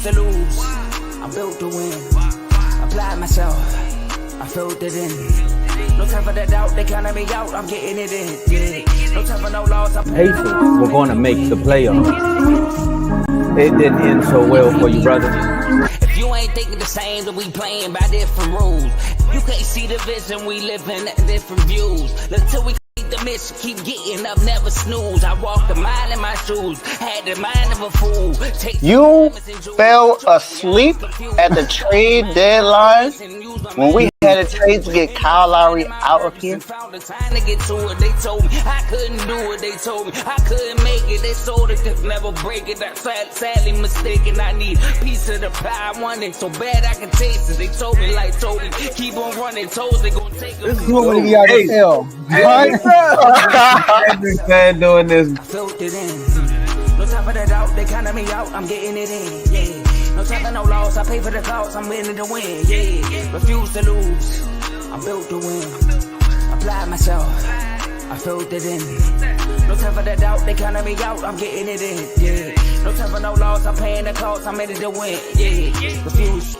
refuse to lose. I'm built to win. Applied myself. I filled it in. No time for the doubt. They counted me out. I'm getting it in. Yeah. No time for no loss. Pacers were going to make the playoffs. It didn't end so well for you, brother. If you ain't thinking the same, then we playing by different rules. You can't see the vision, we living at different views. Until we the mission, keep getting up, never snooze. I walked a mile in my shoes, had the mind of a fool. You fell asleep at the trade deadline when we had a trade to get Kyle Lauri out of here. They told me I couldn't do it. They told me I couldn't make it. They sold it, could never break it. That's sadly mistaken. I need a piece of the pie. I want it so bad I can taste it. They told me keep on running. Toes they gonna take this is what we got to tell. Every fan doing this. I felt it in. No time for the doubt. They counted me out. I'm getting it in. Yeah. No time for no loss. I pay for the cost. I'm winning to win. Yeah. Refuse to lose. I'm built to win. Apply myself. I filled it in. No time for the doubt. They counted me out. I'm getting it in. Yeah. No time for no loss. I'm paying the cost. I'm ready to win. Yeah. Refuse.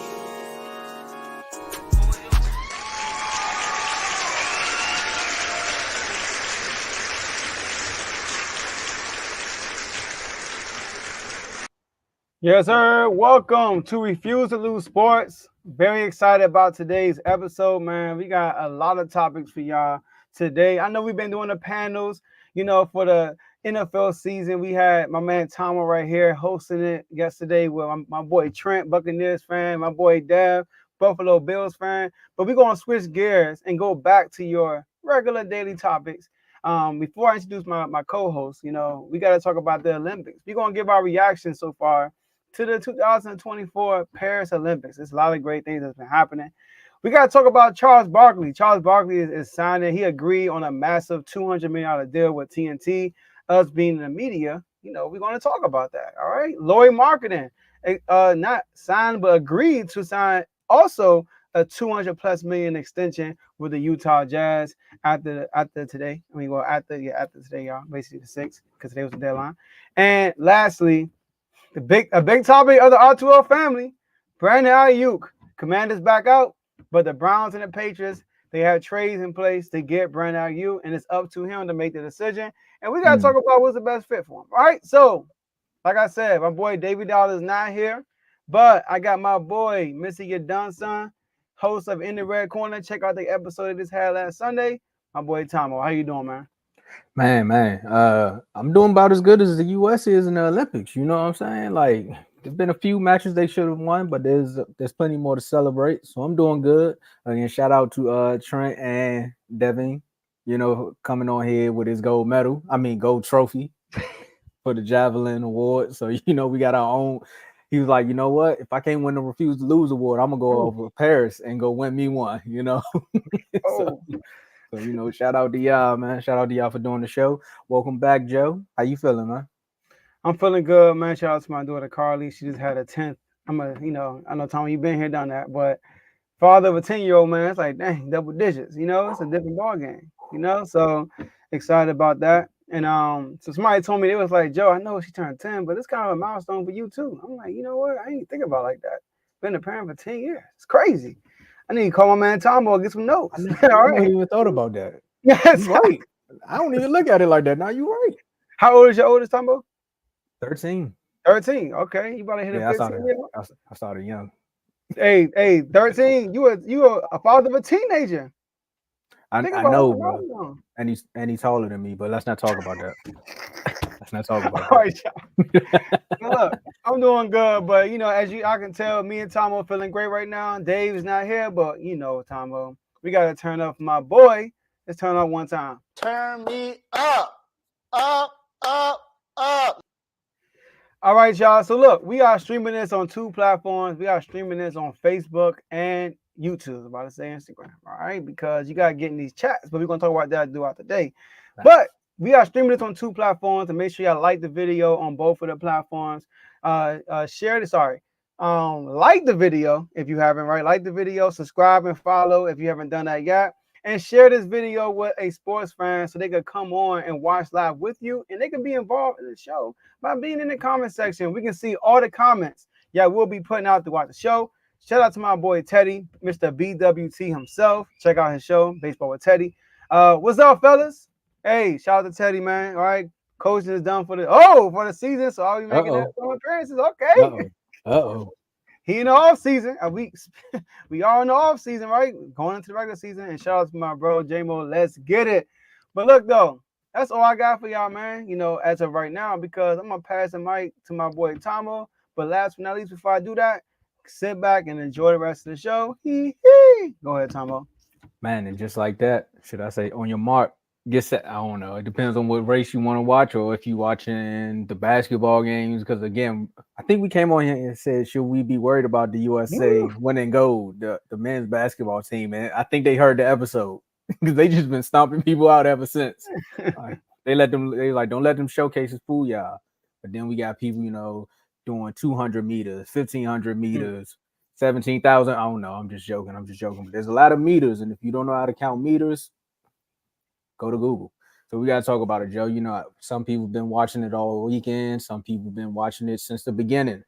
Yes, sir. Welcome to Refuse to Lose Sports. Very excited about today's episode, man. We got a lot of topics for y'all today. I know we've been doing the panels, for the NFL season. We had my man Tomo right here hosting it yesterday with my boy Trent, Buccaneers fan, my boy Dave, Buffalo Bills fan. But we're going to switch gears and go back to your regular daily topics. Before I introduce my co-host, we got to talk about the Olympics. We're going to give our reaction so far to the 2024 Paris Olympics. There's a lot of great things that's been happening. We got to talk about Charles Barkley. Charles Barkley is signing. He agreed on a massive $200 million deal with TNT. Us being in the media, we're going to talk about that. All right. Lauri Marketing, not signed, but agreed to sign also a $200+ million extension with the Utah Jazz after today. After today, y'all. Basically the 6th, because today was the deadline. And lastly, a big topic of the R2L family, Brandon Aiyuk. Commanders back out, but the Browns and the Patriots, they have trades in place to get Brandon Aiyuk, and it's up to him to make the decision. And we got to talk about what's the best fit for him. All right, so like I said, my boy Davey Dollar is not here, but I got my boy Missy Yadunson, host of In the Red Corner. Check out the episode they just had last Sunday. My boy Tomo, how you doing, man? Man, I'm doing about as good as the U.S. is in the Olympics. You know what I'm saying? Like, there's been a few matches they should have won, but there's plenty more to celebrate. So I'm doing good. Again, shout out to Trent and Devin, coming on here with his gold trophy for the Javelin Award. So, we got our own. He was like, you know what? If I can't win the Refuse to Lose Award, I'm going to go over to Paris and go win me one, So, shout out to y'all, man. Shout out to y'all for doing the show. Welcome back, Joe. How you feeling, man? I'm feeling good, man. Shout out to my daughter, Carly. She just had a 10th. I know, Tommy, you've been here, done that. But father of a 10-year-old, man, it's like, dang, double digits. It's a different ball game, So excited about that. And so somebody told me, it was like, Joe, I know she turned 10, but it's kind of a milestone for you, too. I'm like, you know what? I ain't think about it like that. Been a parent for 10 years. It's crazy. I need to call my man Tomo and get some notes. I never even thought about that. Yes, right. I don't even look at it like that. Now you're right. How old is your oldest, Tomo? 13. 13. Okay, you about to hit a 15. I started young. Hey, 13. You are a father of a teenager. I know, bro. And he's taller than me, but let's not talk about that. Let's not talk about that. All right, look, I'm doing good, but as I can tell, me and Tomo feeling great right now. Dave's not here, but Tomo, we gotta turn up my boy. Let's turn up one time. Turn me up. All right, y'all. So look, we are streaming this on 2 platforms. We are streaming this on Facebook and YouTube. I was about to say Instagram. All right, because you gotta get in these chats, but we're gonna talk about that throughout the day. Right. But we are streaming this on 2 platforms, and make sure y'all like the video on both of the platforms. Share this. Like the video if you haven't. Right, like the video, subscribe and follow if you haven't done that yet, and share this video with a sports fan so they could come on and watch live with you, and they can be involved in the show by being in the comment section. We can see all the comments. Yeah, we'll be putting out throughout the show. Shout out to my boy Teddy, Mr. BWT himself. Check out his show, Baseball with Teddy. What's up, fellas? Hey, shout out to Teddy, man. All right, coaching is done for the season, so I'll be making that appearances. Okay. He in the off season. We are in the off season, right? Going into the regular season. And shout out to my bro J-Mo. Let's get it. But look though, that's all I got for y'all, man. As of right now, because I'm gonna pass the mic to my boy Tomo. But last but not least, before I do that, sit back and enjoy the rest of the show. Go ahead, Tomo. Man, and just like that, should I say, on your mark, get set. I don't know. It depends on what race you want to watch, or if you're watching the basketball games. Because again, I think we came on here and said, should we be worried about the USA winning gold, the men's basketball team? And I think they heard the episode because they just been stomping people out ever since. They don't let them showcases fool y'all. But then we got people, doing 200 meters, 1,500 meters. 17,000. I don't know. I'm just joking. But there's a lot of meters, and if you don't know how to count meters, go to Google. So we gotta talk about it, Joe. Some people have been watching it all weekend. Some people have been watching it since the beginning.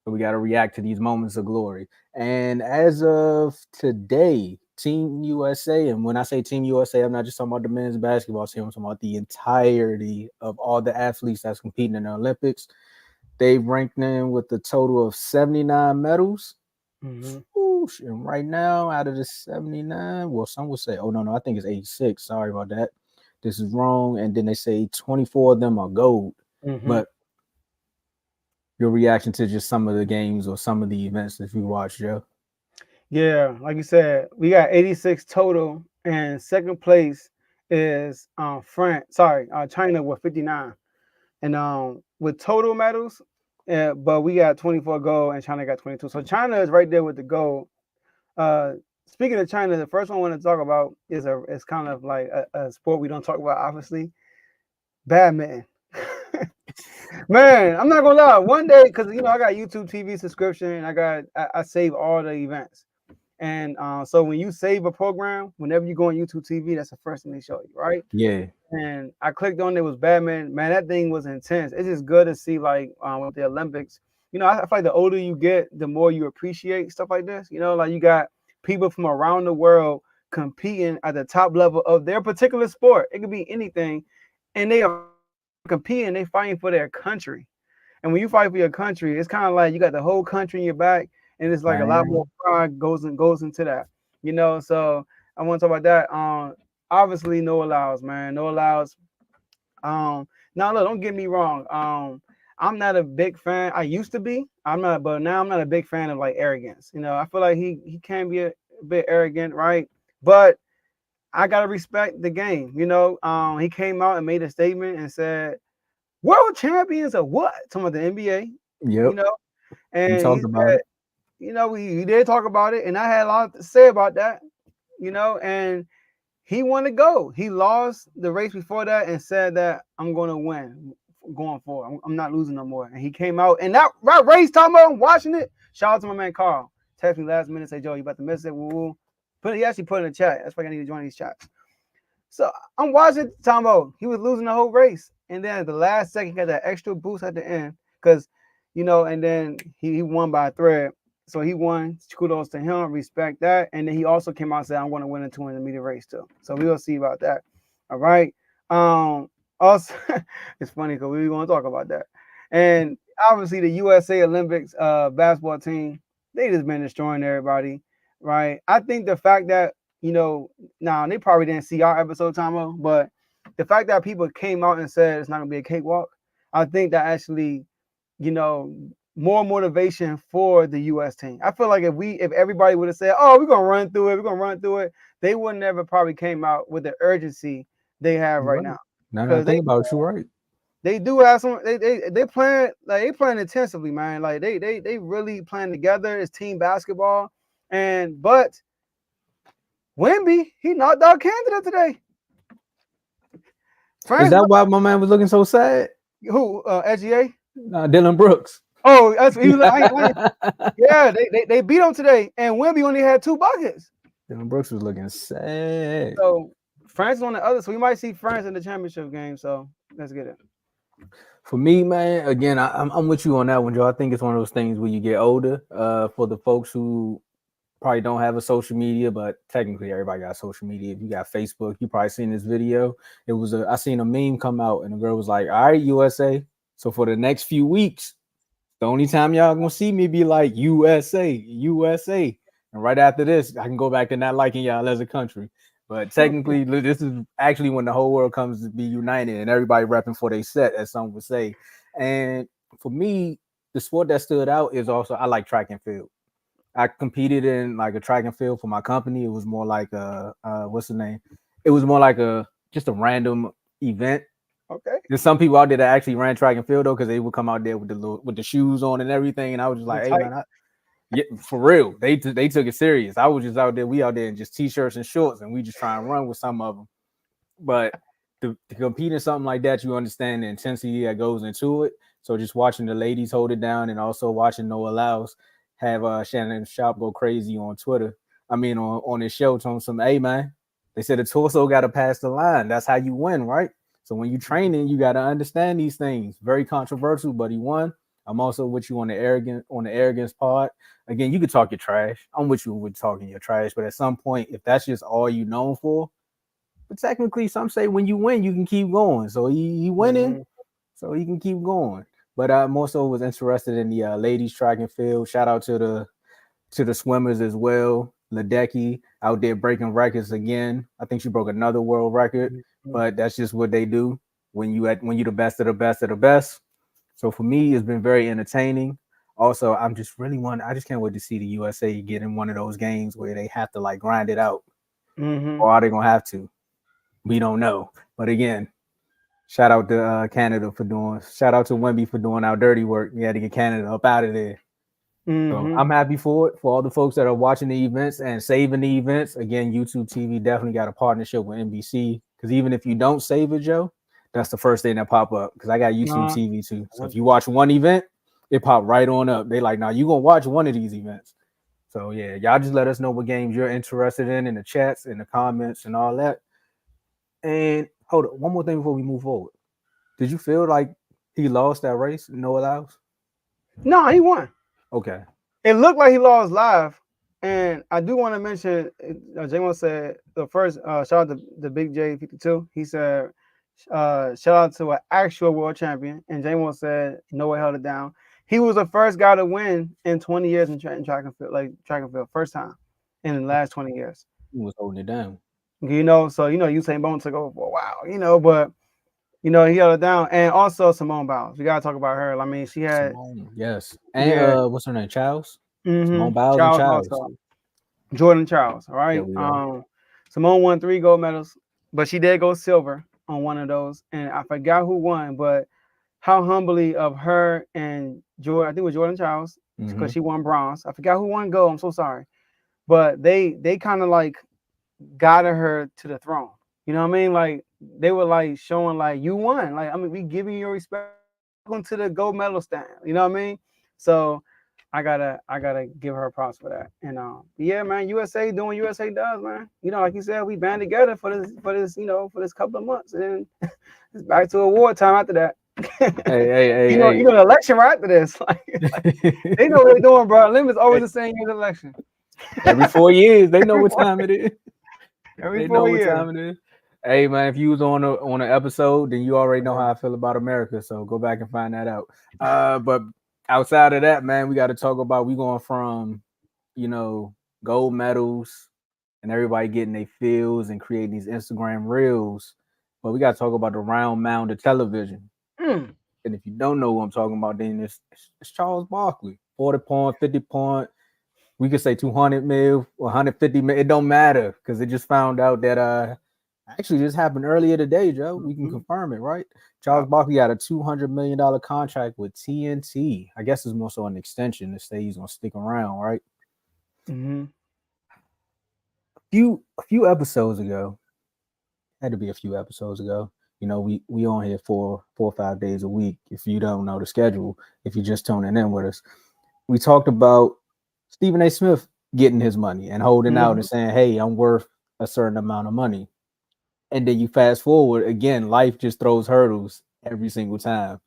So we gotta react to these moments of glory. And as of today, Team USA, and when I say Team USA, I'm not just talking about the men's basketball team. I'm talking about the entirety of all the athletes that's competing in the Olympics. They've ranked them with a total of 79 medals. Mm-hmm. And right now, out of the 79, well, some will say, no, I think it's 86. Sorry about that. This is wrong. And then they say 24 of them are gold. Mm-hmm. But your reaction to just some of the games or some of the events that you watched, Joe? Yeah, like you said, we got 86 total, and second place is China with 59. And with total medals, but we got 24 gold and China got 22. So China is right there with the gold. Speaking of China, the first one I want to talk about is kind of like a sport we don't talk about, obviously. Badminton. Man, I'm not gonna lie. One day, because I got YouTube TV subscription, and I save all the events. And so when you save a program, whenever you go on YouTube TV, that's the first thing they show you, right? Yeah. And I clicked on it was badminton. Man, that thing was intense. It's just good to see, like, with the Olympics. I feel like the older you get, the more you appreciate stuff like this. Like you got people from around the world competing at the top level of their particular sport. It could be anything, and they are competing. They fighting for their country. And when you fight for your country, it's kind of like you got the whole country in your back, and it's like a lot more pride goes into that. So I want to talk about that. Obviously, Noah Lyles, man. Noah Lyles. Now look, don't get me wrong. I'm not a big fan. I used to be. But now I'm not a big fan of like arrogance. I feel like he can be a bit arrogant, right? But I gotta respect the game. He came out and made a statement and said, "World champions of what?" Talking about the NBA. Yep. And we talked about it. We did talk about it, and I had a lot to say about that. And he wanted to go. He lost the race before that and said that I'm going to win going forward. I'm not losing no more. And he came out and that race, talking about, I'm watching it. Shout out to my man Carl. Text me last minute, say, Joe, you about to miss it. Woo-woo. He actually put it in the chat. That's why I need to join these chats. So I'm watching Tomo. He was losing the whole race. And then at the last second, he got that extra boost at the end. Because, and then he won by a thread. So he won. Kudos to him. Respect that. And then he also came out and said, I'm going to win a 200-meter race too. So we'll see about that. All right. Also, it's funny because we want to talk about that. And obviously the USA Olympics basketball team, they just been destroying everybody. Right. I think the fact that, now they probably didn't see our episode, Tomo, but the fact that people came out and said it's not going to be a cakewalk, I think that actually, more motivation for the U.S. team. I feel like if everybody would have said, "Oh, we're gonna run through it," they would never probably came out with the urgency they have right now. Now that I think about it, you're right. They do have some. They playing intensively, man. Like they really playing together. It's team basketball, but Wemby, he knocked out Canada today. Is that why my man was looking so sad? Who? SGA? Dylan Brooks. Oh, that's what he was like. Yeah, they beat him today, and Wemby only had 2 buckets. Dylan Brooks was looking sad. So France is on the other, so we might see France in the championship game. So let's get it. For me, man, again, I'm with you on that one, Joe. I think it's one of those things when you get older. For the folks who probably don't have a social media, but technically everybody got social media. If you got Facebook, you probably seen this video. I seen a meme come out, and the girl was like, "All right, USA. So for the next few weeks, the only time y'all gonna see me be like USA, USA, and right after this, I can go back to not liking y'all as a country." But technically, this is actually when the whole world comes to be united and everybody repping for their set, as some would say. And for me, the sport that stood out is also I like track and field. I competed in like a track and field for my company. It was more like a what's the name? It was more like just a random event. Okay. There's some people out there that actually ran track and field though, because they would come out there with the shoes on and everything, and I was just like, hey man, yeah, for real. They took it serious. I was just out there. We out there in just t-shirts and shorts, and we just try and run with some of them. But to compete in something like that, you understand the intensity that goes into it. So just watching the ladies hold it down, and also watching Noah Lyles have Shannon Sharp go crazy on Twitter. I mean, on his show, telling some, hey man, they said the torso got to pass the line. That's how you win, right? So when you training, you got to understand these things. Very controversial, but he won. I'm also with you on the arrogance part. Again, you could talk your trash. I'm with you with talking your trash, but at some point, if that's just all you known for, but technically, some say when you win, you can keep going. So he winning, so he can keep going. But I more so was interested in the ladies track and field. Shout out to the swimmers as well. Ledecky out there breaking records again. I think she broke another world record, but that's just what they do when you the best of the best of the best. So for me, it's been very entertaining. Also, I just can't wait to see the USA get in one of those games where they have to like grind it out, or are they gonna have to? We don't know. But again, shout out to Canada shout out to Wemby for doing our dirty work. We had to get Canada up out of there. So I'm happy for it, for all the folks that are watching the events and saving the events. Again, YouTube TV definitely got a partnership with NBC, because even if you don't save it, Joe, that's the first thing that pop up, because I got YouTube TV too. So if you watch one event, it pop right on up. They like, now you gonna watch one of these events. So yeah, y'all just let us know what games you're interested in the chats, in the comments, and all that. And hold on, one more thing before we move forward. Did you feel like he lost that race, Noah Lyles? No, he won. Okay. It looked like he lost live. And I do want to mention, J1 said the first, shout out to the Big J52. He said, shout out to an actual world champion. And J1 said, Noah held it down. He was the first guy to win in 20 years in track and field, first time in the last 20 years. He was holding it down. You know, so, you know, Usain Bolt took over for a while, you know, but, you know, he held it down. And also Simone Biles. We got to talk about her. I mean, she had. Simone, yes. And what's her name? Charles? Simone Biles Charles and Charles. Jordan Charles, all right? Simone won 3 gold medals, but she did go silver on one of those. And I forgot who won, but how humbly of her and Jordan, I think it was Jordan Charles, because she won bronze. I forgot who won gold. I'm so sorry. But they kind of like guided her to the throne. You know what I mean? Like they were like showing like you won. Like, I mean, we giving you your respect. Welcome to the gold medal stand. You know what I mean? So I gotta give her props for that. And yeah, man, USA doing USA does, man. You know, like you said, we band together for this, you know, for this couple of months, and then it's back to award time after that. Hey, you know the election right after this. Like, they know what they're doing, bro. Limits always the same year's election. Every 4 years, they know what time it is. Every 4 years. What time it is. Hey man, if you was on an episode, then you already know how I feel about America. So go back and find that out. But outside of that, man, we got to talk about we going from, you know, gold medals and everybody getting their feels and creating these Instagram reels. But we got to talk about the round mound of television. And if you don't know what I'm talking about, then it's Charles Barkley. 40 point, 50 point. We could say 200 mil, 150 mil. It don't matter, because it just found out that actually just happened earlier today, Joe. We can confirm it, right? Charles Barkley got a $200 million contract with TNT. I guess it's more so an extension to say he's gonna stick around, right? A few episodes ago, had to be a few episodes ago. You know, we on here for 4 or 5 days a week. If you don't know the schedule, if you're just tuning in with us, we talked about Stephen A. Smith getting his money and holding out and saying, hey, I'm worth a certain amount of money. And then you fast forward again, life just throws hurdles every single time.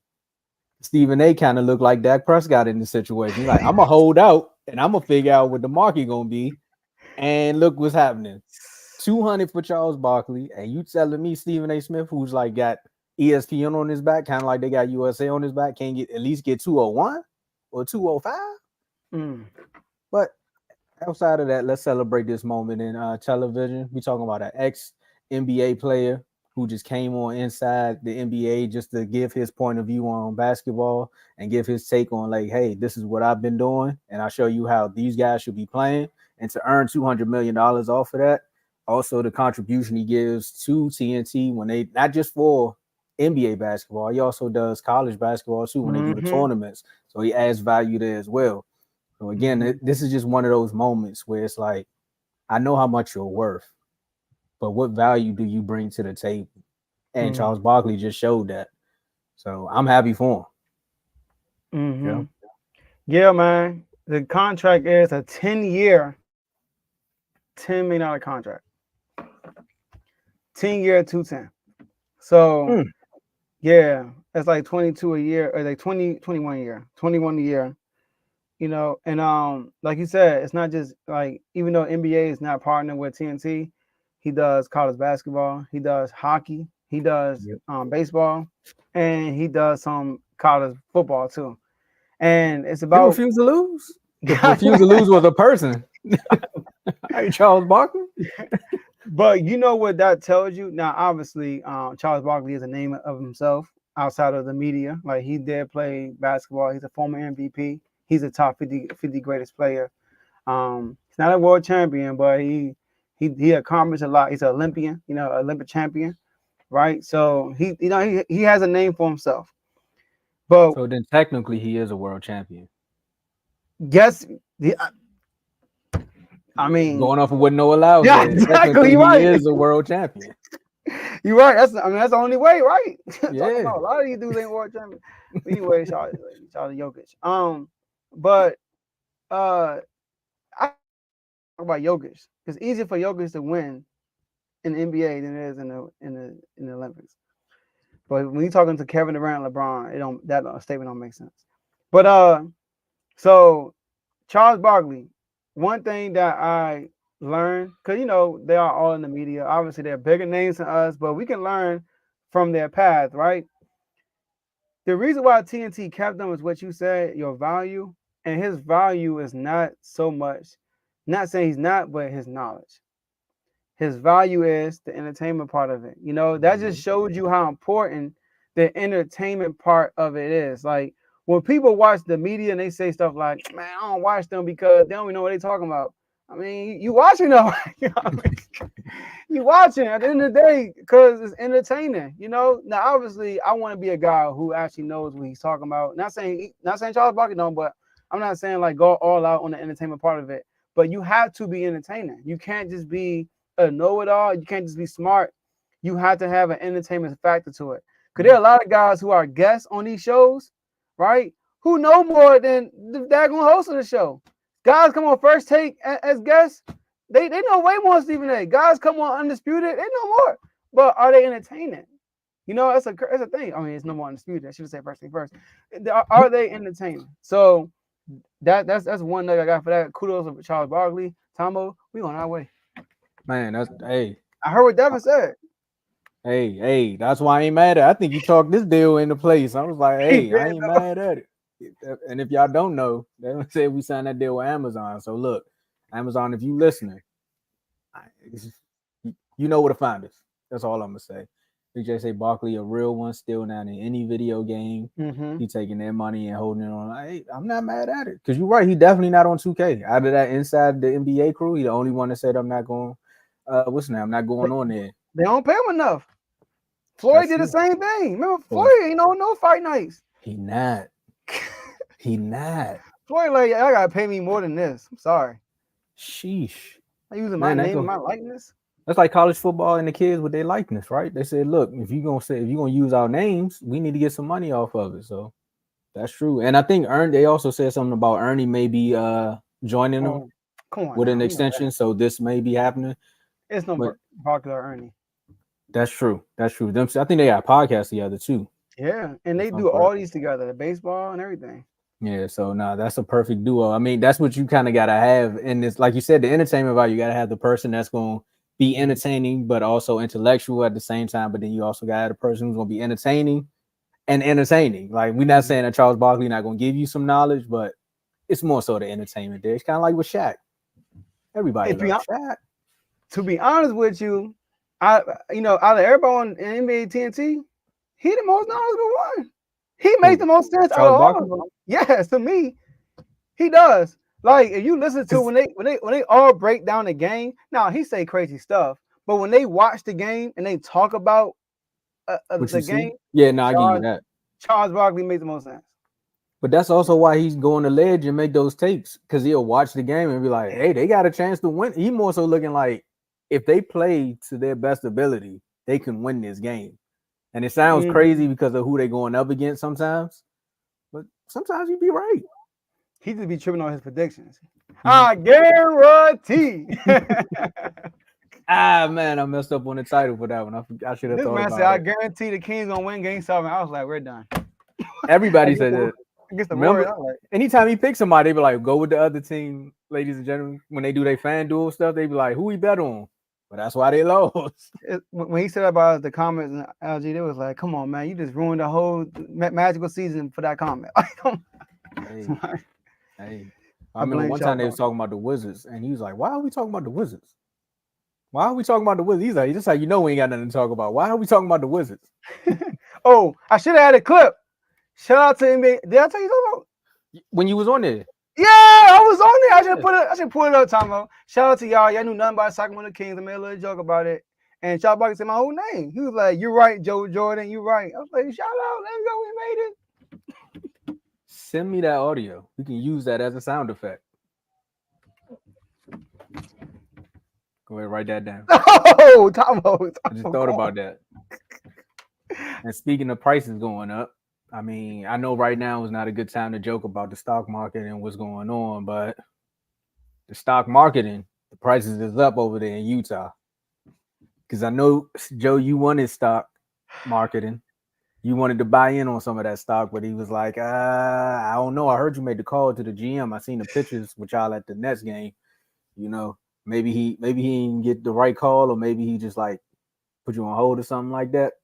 Stephen A kind of looked like Dak Prescott in the situation. He's like, I'm gonna hold out and I'm gonna figure out what the market gonna be. And look what's happening. 200 for Charles Barkley, and you telling me Stephen A. Smith, who's like got ESPN on his back, kind of like they got USA on his back, can't get at least get 201 or 205? But outside of that, let's celebrate this moment in television. We're talking about an ex-NBA player who just came on inside the NBA just to give his point of view on basketball and give his take on like, hey, this is what I've been doing, and I'll show you how these guys should be playing. And to earn $200 million off of that, also the contribution he gives to TNT when they, not just for NBA basketball, he also does college basketball too when they do the tournaments. So he adds value there as well. So again, this is just one of those moments where it's like, I know how much you're worth, but what value do you bring to the table? And Charles Barkley just showed that. So I'm happy for him. Yeah, man. The contract is a 10-year, $10 million contract. 10-year, 210. So yeah, that's like 22 a year, or like 21 a year. You know, and like you said, it's not just like, even though NBA is not partnered with TNT, he does college basketball, he does hockey, he does baseball, and he does some college football too. And it's about, you refuse to lose. Refuse to lose with a person. Hey, Charles Barkley. But you know what that tells you? Now, obviously, Charles Barkley is a name of himself outside of the media. Like, he did play basketball. He's a former MVP. He's a top 50 greatest player. He's not a world champion, but he accomplished a lot. He's an Olympian, you know, Olympic champion, right? So he has a name for himself. But so then technically he is a world champion. Yes, I mean, going off of what Noah Lyles yeah, said, exactly, he right. is a world champion. You're right. That's the only way, right? Yeah. About a lot of these dudes ain't world champion. Anyway, shout out to Jokic. But I talk about Jokic. It's easier for Jokic to win in the NBA than it is in the Olympics. But when you're talking to Kevin Durant, LeBron, that statement don't make sense. But so Charles Barkley, one thing that I learned, because they are all in the media. Obviously, they're bigger names than us, but we can learn from their path, right? The reason why TNT kept them is what you said, your value, and his value is not so much. Not saying he's not, but his knowledge. His value is the entertainment part of it. That just shows you how important the entertainment part of it is. Like, when people watch the media and they say stuff like, man, I don't watch them because they don't even know what they're talking about. I mean, you watching them. You watching at the end of the day because it's entertaining. Now, obviously, I want to be a guy who actually knows what he's talking about. Not saying Charles Barkley don't, but I'm not saying like go all out on the entertainment part of it. But you have to be entertaining. You can't just be a know-it-all. You can't just be smart. You have to have an entertainment factor to it. Because there are a lot of guys who are guests on these shows, right? Who know more than the daggone host of the show. Guys come on First Take as guests. They know way more than Stephen A. Guys come on Undisputed. They know more. But are they entertaining? That's a thing. I mean, it's no more Undisputed. I should have said First Thing first. Are they entertaining? So that's one nugget I got for that. Kudos to Charles Barkley. Tomo, we on our way. Man, I heard what Devin said. Hey, that's why I ain't mad at it. I think you talked this deal into place. I was like, hey, I ain't mad at it. And if y'all don't know, they said we signed that deal with Amazon. So look, Amazon, if you listening, you know where to find us. That's all I'm gonna say. BJ say Barkley, a real one, still not in any video game. He taking their money and holding it on. Hey, I'm not mad at it because you're right. He definitely not on 2K. Out of that inside the NBA crew, he the only one that said I'm not going. What's the name? I'm not going on there. They don't pay him enough. Floyd did the same thing. Remember, Floyd ain't no fight nights. He not. Floyd like, I gotta pay me more than this. I'm sorry. Sheesh. I using my name and my likeness. That's like college football and the kids with their likeness, right? They said, look, if you're gonna use our names, we need to get some money off of it. So that's true. And I think they also said something about Ernie maybe joining them with an extension. So this may be happening. It's no popular Ernie. That's true. I think they got a podcast together too. Yeah, and they That's on do all purpose. these together, the baseball and everything. Yeah, so that's a perfect duo. I mean, that's what you kind of gotta have in this. Like you said, the entertainment value. You gotta have the person that's gonna be entertaining, but also intellectual at the same time. But then you also gotta have the person who's gonna be entertaining and entertaining. Like we're not saying that Charles Barkley not gonna give you some knowledge, but it's more so the entertainment there. It's kind of like with Shaq. Everybody loves Shaq. To be honest with you, out of everybody on NBA TNT, he the most knowledgeable one. He makes the most sense out of all of them. Yes, to me, he does. Like if you listen to when they all break down the game. Now he say crazy stuff, but when they watch the game and they talk about the game, yeah, no, I give you that. Charles Barkley makes the most sense. But that's also why he's going to ledge and make those takes because he'll watch the game and be like, "Hey, they got a chance to win." He more so looking like if they play to their best ability, they can win this game. And it sounds crazy because of who they're going up against sometimes, but sometimes you be right. He just be tripping on his predictions. I guarantee. Man, I messed up on the title for that one. I should have thought about it. I guarantee the Kings gonna win Game 7. I was like, we're done. Everybody said that. Remember, anytime he picks somebody, they be like, go with the other team, ladies and gentlemen. When they do their FanDuel stuff, they be like, who we bet on? But that's why they lost. When he said about the comments and LG, they was like, come on, man, you just ruined the whole magical season for that comment. Hey. I remember one time they was talking about the Wizards, and he was like, why are we talking about the Wizards? Why are we talking about the Wizards? He's like, just like, we ain't got nothing to talk about. Why are we talking about the Wizards? Oh, I should have had a clip. Shout out to NBA. Did I tell you something about? When you was on there? Yeah, I was on there. I should pull it up, Tomo. Shout out to y'all. Y'all knew nothing about Sacramento Kings. I made a little joke about it. And Charles Barkley said my whole name. He was like, you're right, Joe Jordan. You're right. I was like, shout out. Let's go. We made it. Send me that audio. We can use that as a sound effect. Go ahead, write that down. Oh, Tomo. I just thought about that. And speaking of prices going up, I mean, I know right now is not a good time to joke about the stock market and what's going on, but the stock marketing, the prices is up over there in Utah. Because I know, Joe, you wanted stock marketing. You wanted to buy in on some of that stock, but he was like, I don't know. I heard you made the call to the GM. I seen the pictures with y'all at the Nets game. Maybe he didn't get the right call, or maybe he just like put you on hold or something like that.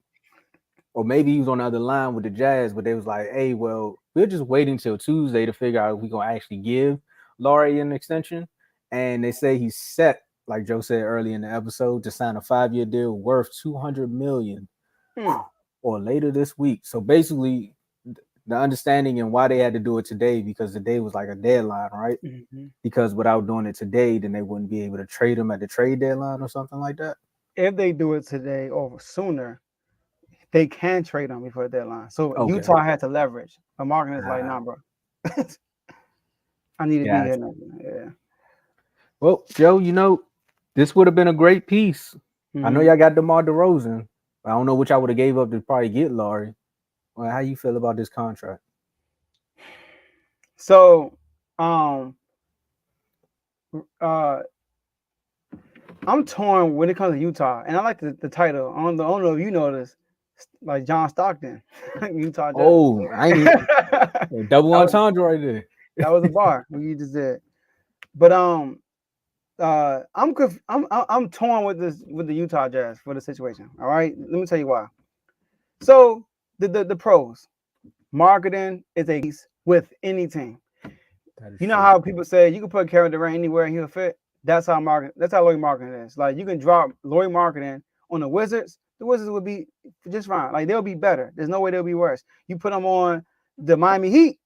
Or maybe he was on the other line with the Jazz, but they was like, hey, well, we're just waiting till Tuesday to figure out if we're going to actually give Lauri an extension. And they say he's set, like Joe said earlier in the episode, to sign a 5-year deal worth $200 million or later this week. So basically, the understanding and why they had to do it today, because the day was like a deadline, right? Mm-hmm. Because without doing it today, then they wouldn't be able to trade him at the trade deadline or something like that. If they do it today or sooner, they can trade him before the deadline. So Utah had to leverage. But Markin is like, nah, bro. I need to be here now. Yeah. Well, Joe, this would have been a great piece. Mm-hmm. I know y'all got DeMar DeRozan. I don't know what y'all would have gave up to probably get Lauri. Well, how you feel about this contract? So, I'm torn when it comes to Utah, and I like the title. I don't know if you know this, like John Stockton, Utah. Oh, I ain't double entendre right there. That was a bar what you just did. But I'm torn with the Utah Jazz for the situation. All right, let me tell you why. So the pros, marketing is a piece with any team. You know how people say you can put Kevin Durant anywhere and he'll fit. That's how Lauri marketing is. Like you can drop Lauri marketing on the Wizards would be just fine. Like they'll be better. There's no way they'll be worse. You put them on the Miami Heat,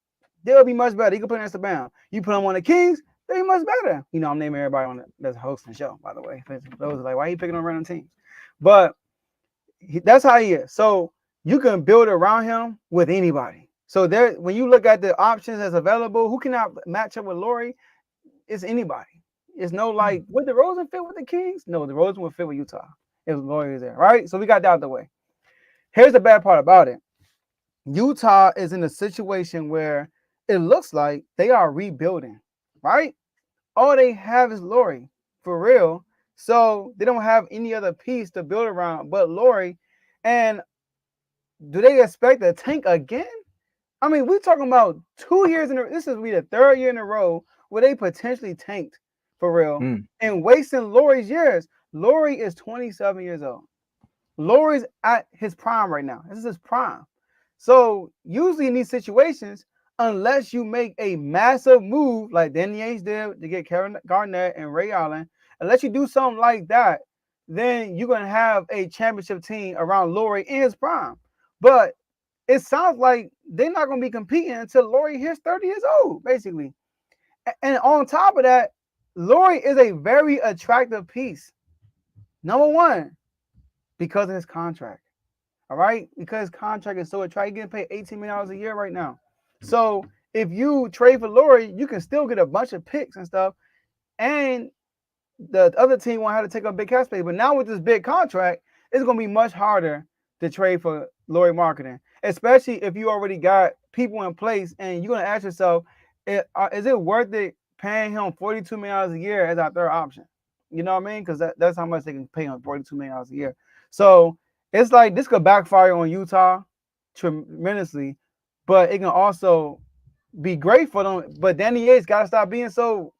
they'll be much better. You can put them against the Bam. You put them on the Kings, they'll be much better. I'm naming everybody on that's hosting the show, by the way. Those are like, why are you picking on random teams? But that's how he is. So you can build around him with anybody. So when you look at the options that's available, who cannot match up with Lauri? It's anybody. It's no like, would DeRozan fit with the Kings? No, DeRozan would fit with Utah. If Lauri is there, right? So we got that out of the way. Here's the bad part about it. Utah is in a situation where it looks like they are rebuilding, right? All they have is Lauri, for real. So they don't have any other piece to build around but Lauri. And do they expect a tank again? I mean, we're talking about 2 years in a this is the third year in a row where they potentially tanked for real and wasting Lauri's years. Lauri is 27 years old. Lauri's at his prime right now. This is his prime. So usually in these situations, unless you make a massive move like Danny Ainge did to get Kevin Garnett and Ray Allen, unless you do something like that, then you're gonna have a championship team around Lauri in his prime. But it sounds like they're not gonna be competing until Lauri hits 30 years old, basically. And on top of that, Lauri is a very attractive piece. Number one, because of his contract. All right, because his contract is so attractive, getting paid $18 million a year right now. So if you trade for Lauri, you can still get a bunch of picks and stuff, and the other team won't have to take a big cap space. But now with this big contract, it's gonna be much harder to trade for Lauri Marketing, especially if you already got people in place, and you're gonna ask yourself, is it worth it paying him $42 million a year as our third option? You know what I mean? Because that's how much they can pay him, $42 million a year. So it's like this could backfire on Utah tremendously, but it can also be great for them. But Danny Ainge got to stop being so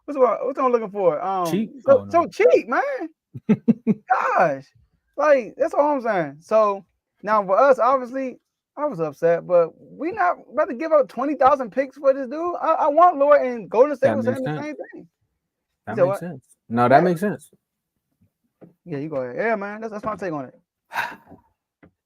what's I'm looking for? Cheap. So cheap, man. Gosh, like that's all I'm saying. So now for us, obviously, I was upset, but we not about to give up 20,000 picks for this dude. I want Lauri, and Golden State was saying the same thing. That makes sense. No, that makes sense. Yeah, you go ahead. Yeah, man. That's my take on it.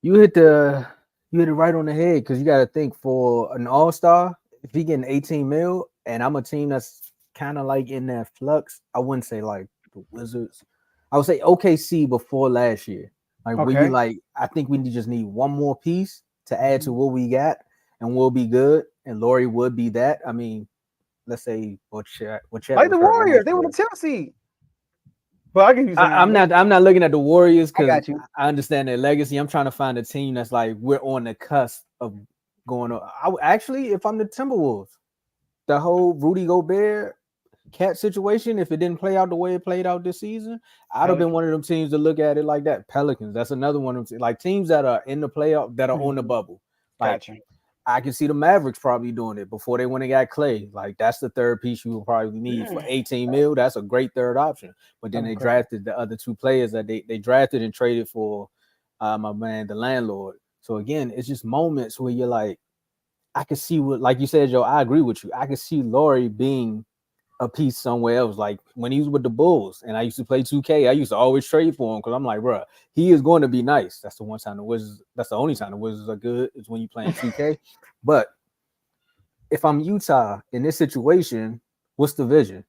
You hit it right on the head, because you got to think, for an all-star, if he getting 18 mil, and I'm a team that's kind of like in that flux, I wouldn't say like the Wizards. I would say OKC before last year. Like, where you like, I think we just need one more piece to add to what we got, and we'll be good. And Lauri would be that. I mean, let's say what like the Warriors, they were the 10th seed. But I can use. I'm not looking at the Warriors because I understand their legacy. I'm trying to find a team that's like, we're on the cusp of going on. Actually, if I'm the Timberwolves, the whole Rudy Gobert cat situation, if it didn't play out the way it played out this season, I'd have been one of them teams to look at it like that. Pelicans, that's another one of them, like teams that are in the playoff, that are on the bubble. Like, I can see the Mavericks probably doing it before they went and got Clay. Like, that's the third piece you will probably need for 18 mil. That's a great third option. But then they drafted the other two players that they drafted and traded for my man, the landlord. So again, it's just moments where you're like, I can see what, like you said, Joe, I agree with you. I can see Lauri being a piece somewhere else. Like when he was with the Bulls and I used to play 2K, I used to always trade for him because I'm like, bro, he is going to be nice. That's the one time the Wizards, that's the only time the Wizards are good, is when you playing 2K. But if I'm Utah in this situation, what's the vision?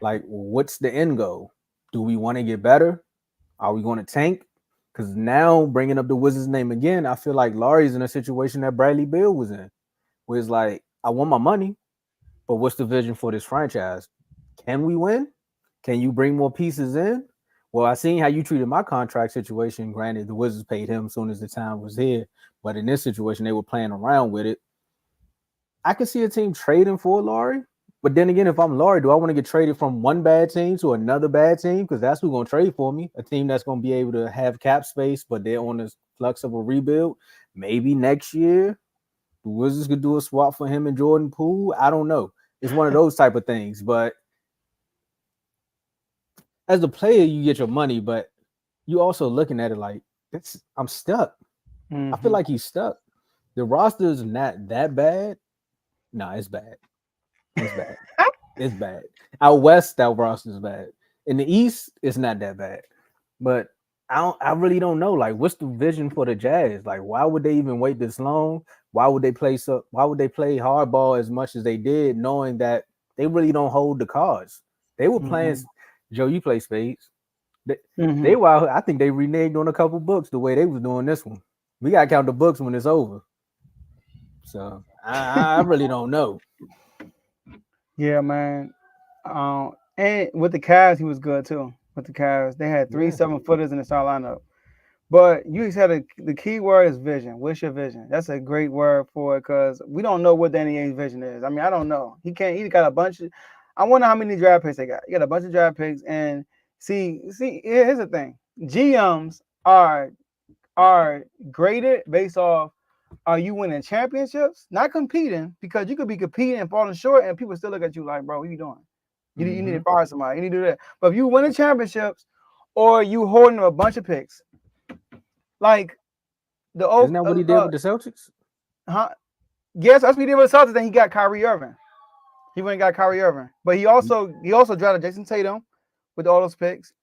Like, what's the end goal? Do we want to get better? Are we going to tank? Because now, bringing up the Wizards' name again, I feel like Lauri's in a situation that Bradley Beal was in, where it's like, I want my money, but what's the vision for this franchise? Can we win? Can you bring more pieces in? Well, I seen how you treated my contract situation. Granted, the Wizards paid him as soon as the time was here, but in this situation, they were playing around with it. I could see a team trading for Lauri, but then again, if I'm Lauri, do I want to get traded from one bad team to another bad team? Because that's who's going to trade for me. A team that's going to be able to have cap space, but they're on the flux of a rebuild. Maybe next year, the Wizards could do a swap for him and Jordan Poole. I don't know. It's one of those type of things. But as a player, you get your money, but you also looking at it like, I'm stuck. I feel like he's stuck. The roster is not that bad. No, it's bad. It's bad. It's bad. Out west, that roster is bad. In the east, it's not that bad. But I really don't know. Like, what's the vision for the Jazz? Like, why would they even wait this long? Why would they play hardball as much as they did, knowing that they really don't hold the cards? They were playing. Joe, you play spades. They were. I think they reneged on a couple books the way they was doing this one. We gotta count the books when it's over. So I really don't know. Yeah, man. And with the Cavs, he was good too. With the Cavs, they had 3 7-footers in the start lineup. But you said the key word is vision. What's your vision? That's a great word for it, because we don't know what Danny Ainge's vision is. I mean, I don't know. He got a bunch of. I wonder how many draft picks they got. You got a bunch of draft picks, and see. Here's the thing: GMs are are graded based off are you winning championships, not competing, because you could be competing and falling short and people still look at you like, bro, what you doing? You need to fire somebody. You need to do that. But if you winning championships or you holding a bunch of picks, like the old Isn't that what he did with the Celtics? Yes, that's what he did with the Celtics. Then he got Kyrie Irving. He went and got Kyrie Irving. But he also drafted Jason Tatum with all those picks.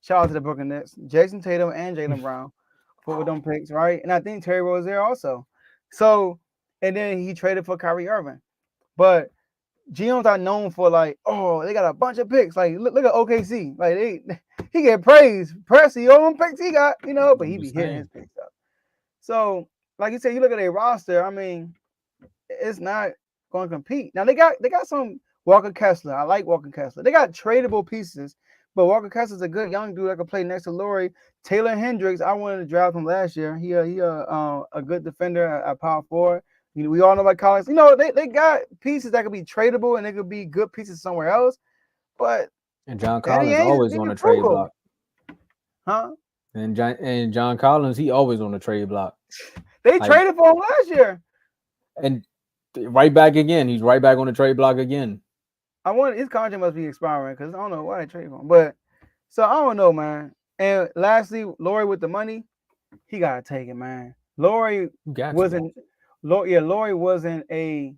Shout out to the Brooklyn Nets. Jason Tatum and Jaylen Brown with them picks, right? And I think Terry Rose there also. So, and then he traded for Kyrie Irving. But GMs are known for like, oh, they got a bunch of picks. Like, look at OKC. Like he get praise. Pressy, all them picks he got, but he be hitting his picks up. So, like you said, you look at their roster, I mean, it's not going to compete. Now they got some Walker Kessler. I like Walker Kessler. They got tradable pieces, but Walker Kessler's a good young dude that can play next to Lauri. Taylor Hendricks, I wanted to draft him last year. He a good defender at power forward. We all know about Collins. They got pieces that could be tradable and they could be good pieces somewhere else. But John Collins always on the trade block. Huh? And John Collins, he always on the trade block. They traded for him last year. And right back again. He's right back on the trade block again. I wonder, his contract must be expiring because I don't know why they traded for him. But so I don't know, man. And lastly, Lauri with the money, he gotta take it, man. Lauri wasn't a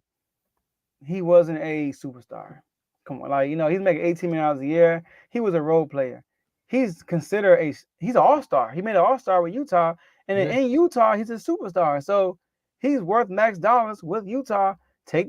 superstar. Come on, like he's making $18 million a year. He was a role player. He's considered he's an all-star. He made an all-star with Utah, and in Utah, he's a superstar. So he's worth max dollars with Utah.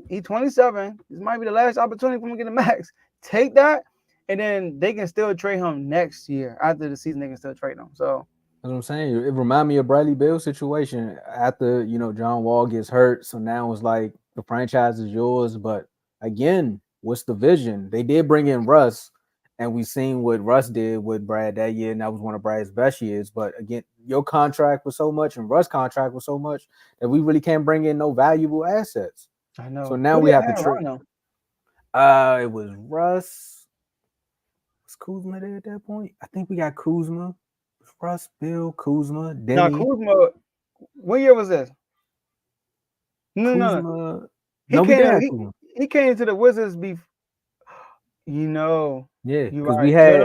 He's 27. This might be the last opportunity for him to get a max. Take that, and then they can still trade him next year. After the season, they can still trade him. So that's what I'm saying. It reminds me of Bradley Beal's situation after John Wall gets hurt. So now it's like the franchise is yours. But again, what's the vision? They did bring in Russ, and we've seen what Russ did with Brad that year, and that was one of Brad's best years. But again, your contract was so much, and Russ' contract was so much that we really can't bring in no valuable assets. I know. So now we have to trade. It was Russ. Was Kuzma there at that point? I think we got Kuzma. Russ, Bill, Kuzma, Denny. Now Kuzma, what year was this? No. He came to the Wizards before. Yeah, because we had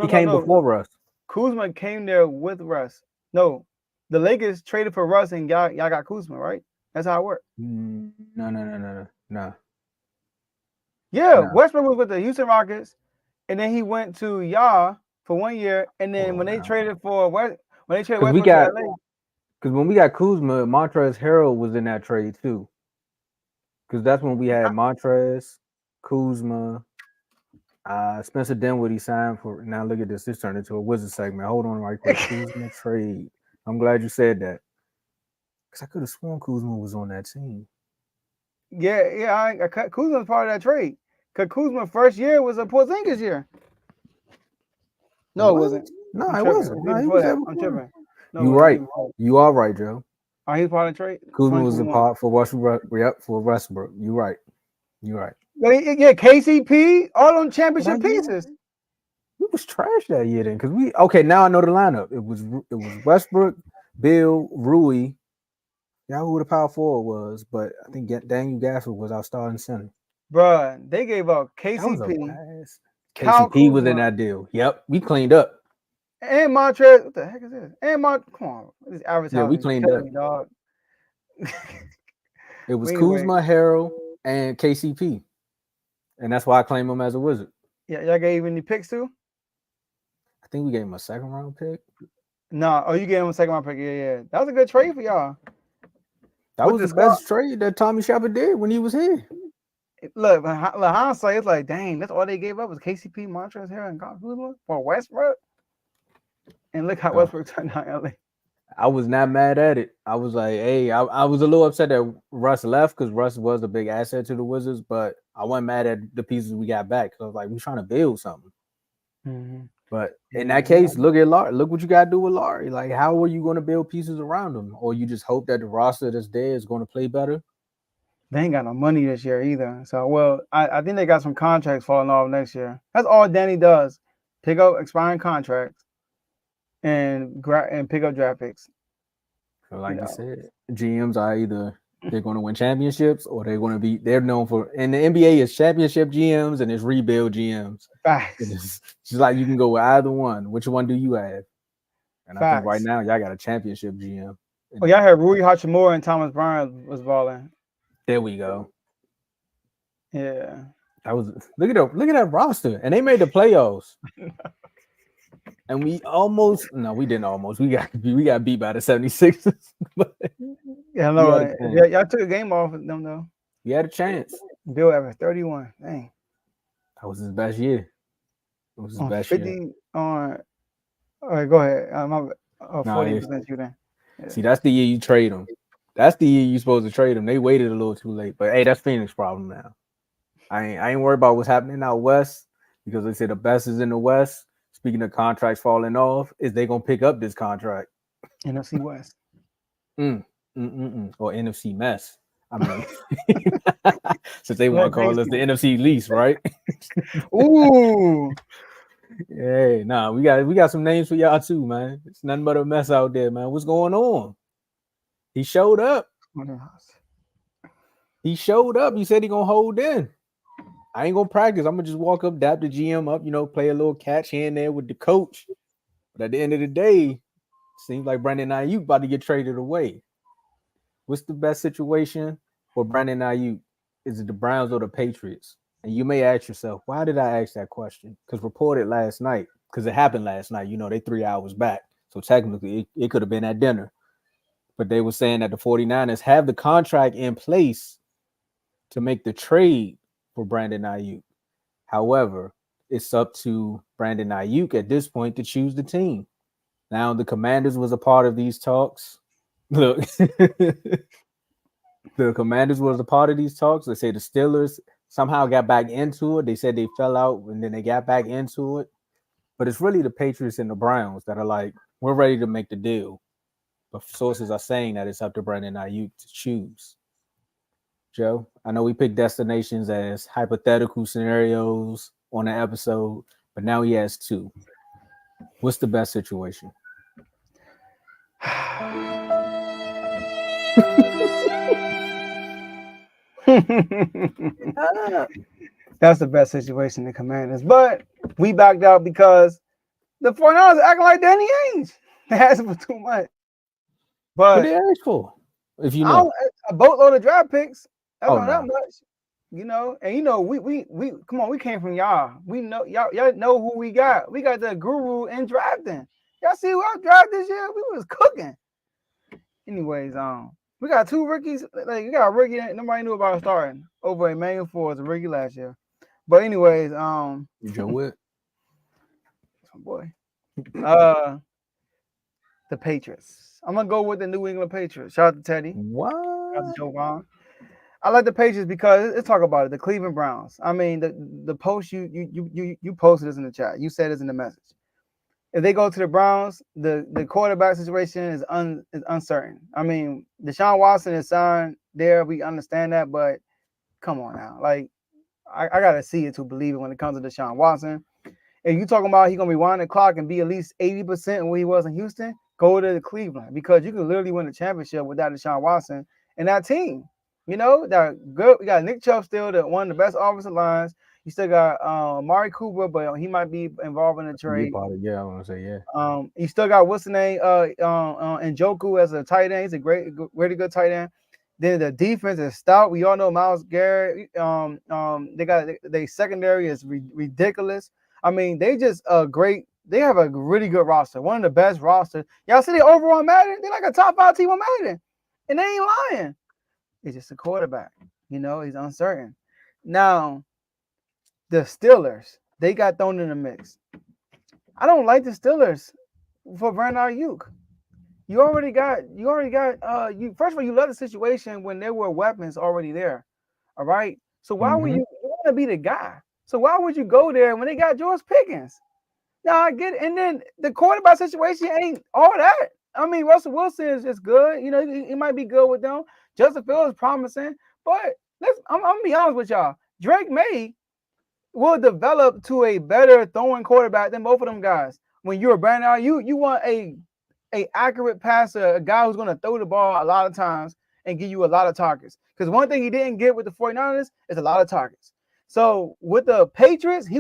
he came before Russ. Kuzma came there with Russ. No, the Lakers traded for Russ and y'all got Kuzma, right? That's how it worked. No. Yeah, no. Westbrook was with the Houston Rockets, and then he went to y'all for 1 year, and then when they traded Westbrook to LA, because when we got Kuzma, Montrezl Harrell was in that trade too. Because that's when we had Montrezl, Kuzma, Spencer Dinwiddie signed for. Now look at this. This turned into a Wizard segment. Hold on right quick. Kuzma trade. I'm glad you said that. Because I could have sworn Kuzma was on that team. Yeah. I cut Kuzma was part of that trade. Because Kuzma's first year was a Porzingis year. No, it wasn't. No, it wasn't. No, I'm tripping. No, you're right. You are right, Joe. Oh, he was part of the trade? Kuzma was a part for Westbrook. Yep, for Westbrook. You're right. Yeah, KCP, all them championship pieces. We was trash that year then, because now I know the lineup. It was Westbrook, Bill, Rui. Y'all who the power forward was, but I think Daniel Gafford was our starting center. Bruh, they gave up KCP. KCP was in that deal. Yep, we cleaned up. And Montrezl, what the heck is this? And come on, this advertising. Yeah, we cleaned up. Me, dog. It was Kuzma, Harrell, and KCP, and that's why I claim him as a Wizard. Yeah, y'all gave any picks too? I think we gave him a second round pick. No, you gave him a second round pick. Yeah, that was a good trade for y'all. That was the best trade that Tommy Shepard did when he was here. Look, hindsight, it's like, dang, that's all they gave up was KCP, Montrezl Harrell, and Kuzma for Westbrook. And look how Westbrook turned out LA. I was not mad at it. I was like, hey, I was a little upset that Russ left because Russ was a big asset to the Wizards, but I wasn't mad at the pieces we got back. So I was like, we're trying to build something. Mm-hmm. But in that case, look at Lauri. Look what you got to do with Lauri. Like, how are you going to build pieces around him? Or you just hope that the roster that's there is going to play better? They ain't got no money this year either. So, I think they got some contracts falling off next year. That's all Danny does. Pick up expiring contracts and pick up draft picks. So like you said, GMs are either they're going to win championships or they're known for. And the NBA is championship GMs and it's rebuild GMs. Facts. It's just like you can go with either one. Which one do you have? And I think right now y'all got a championship GM. Well, y'all heard Rui Hachimura and Thomas Bryant was balling. There we go. Yeah. That was look at that roster, and they made the playoffs. And we didn't almost. We got beat by the 76ers. Yeah, no, y'all took a game off of them though. You had a chance. Bill Evans, 31. Dang. That was his best year. It was his best 50 year. On. All right, go ahead. 40% you then. Yeah. See, that's the year you trade them. That's the year you're supposed to trade them. They waited a little too late. But hey, that's Phoenix problem now. I ain't worried about what's happening out west because they say the best is in the west. Speaking of contracts falling off, is they gonna pick up this contract? NFC West. Or NFC mess. I mean, since they want to call us the NFC least, right? Ooh. Hey, nah, we got some names for y'all too, man. It's nothing but a mess out there, man. What's going on? He showed up. He said he gonna hold in. I ain't gonna practice. I'm gonna just walk up, dap the GM up, play a little catch here and there with the coach. But at the end of the day, seems like Brandon Aiyuk about to get traded away. What's the best situation for Brandon Aiyuk? Is it the Browns or the Patriots? And you may ask yourself, why did I ask that question? Because reported last night, because it happened last night. They 3 hours back. So technically, it could have been at dinner. But they were saying that the 49ers have the contract in place to make the trade for Brandon Aiyuk. However, it's up to Brandon Aiyuk at this point to choose the team. Now, the Commanders was a part of these talks. Look, the Commanders was a part of these talks. They say the Steelers somehow got back into it. They said they fell out and then they got back into it. But it's really the Patriots and the Browns that are like, we're ready to make the deal. But sources are saying that it's up to Brandon Aiyuk to choose. Joe, I know we picked destinations as hypothetical scenarios on the episode, but now he has two. What's the best situation? That's the best situation, the Commanders. But we backed out because the 49ers acting like Danny Ainge. They asked for too much. But what they asked for? If you know, a boatload of draft picks. That's not that much. And we come on, we came from y'all. We know y'all know who we got. We got the guru in drafting. Y'all see who I drafted this year? We was cooking. Anyways, we got two rookies. Like we got a rookie that nobody knew about starting over Emmanuel Ford as a rookie last year. But anyways, Joe Witt. Boy. The Patriots. I'm gonna go with the New England Patriots. Shout out to Teddy. What? Shout out to Joe Vaughn. I like the Patriots because let's talk about it. The Cleveland Browns. I mean, the post you posted this in the chat. You said this in the message. If they go to the Browns, the quarterback situation is uncertain. I mean, Deshaun Watson is signed there. We understand that, but come on now. Like, I gotta see it to believe it when it comes to Deshaun Watson. If you talking about he's gonna rewind the clock and be at least 80% of where he was in Houston, go to Cleveland because you can literally win the championship without Deshaun Watson and that team. That good. We got Nick Chubb still, one of the best offensive lines. You still got Amari Cooper, but he might be involved in the trade. Yeah, I want to say yeah. You still got what's the name? Njoku as a tight end. He's a really good tight end. Then the defense is stout. We all know Myles Garrett. They got their secondary is ridiculous. I mean, they just great. They have a really good roster. One of the best rosters. Y'all see the overall Madden? They're like a top 5 team on Madden, and they ain't lying. It's just a quarterback. He's uncertain. Now, the Steelers, they got thrown in the mix. I don't like the Steelers for Brandon Aiyuk. You already got first of all, you love the situation when there were weapons already there. All right. So why would you want to be the guy? So why would you go there when they got George Pickens? Now I get it. And then the quarterback situation ain't all that. I mean, Russell Wilson is just good. He might be good with them. Justin Fields is promising. But I'm going to be honest with y'all. Drake May will develop to a better throwing quarterback than both of them guys. When you're a Brandon Aiyuk, you want a a accurate passer, a guy who's going to throw the ball a lot of times and give you a lot of targets. Because one thing he didn't get with the 49ers is a lot of targets. So with the Patriots, he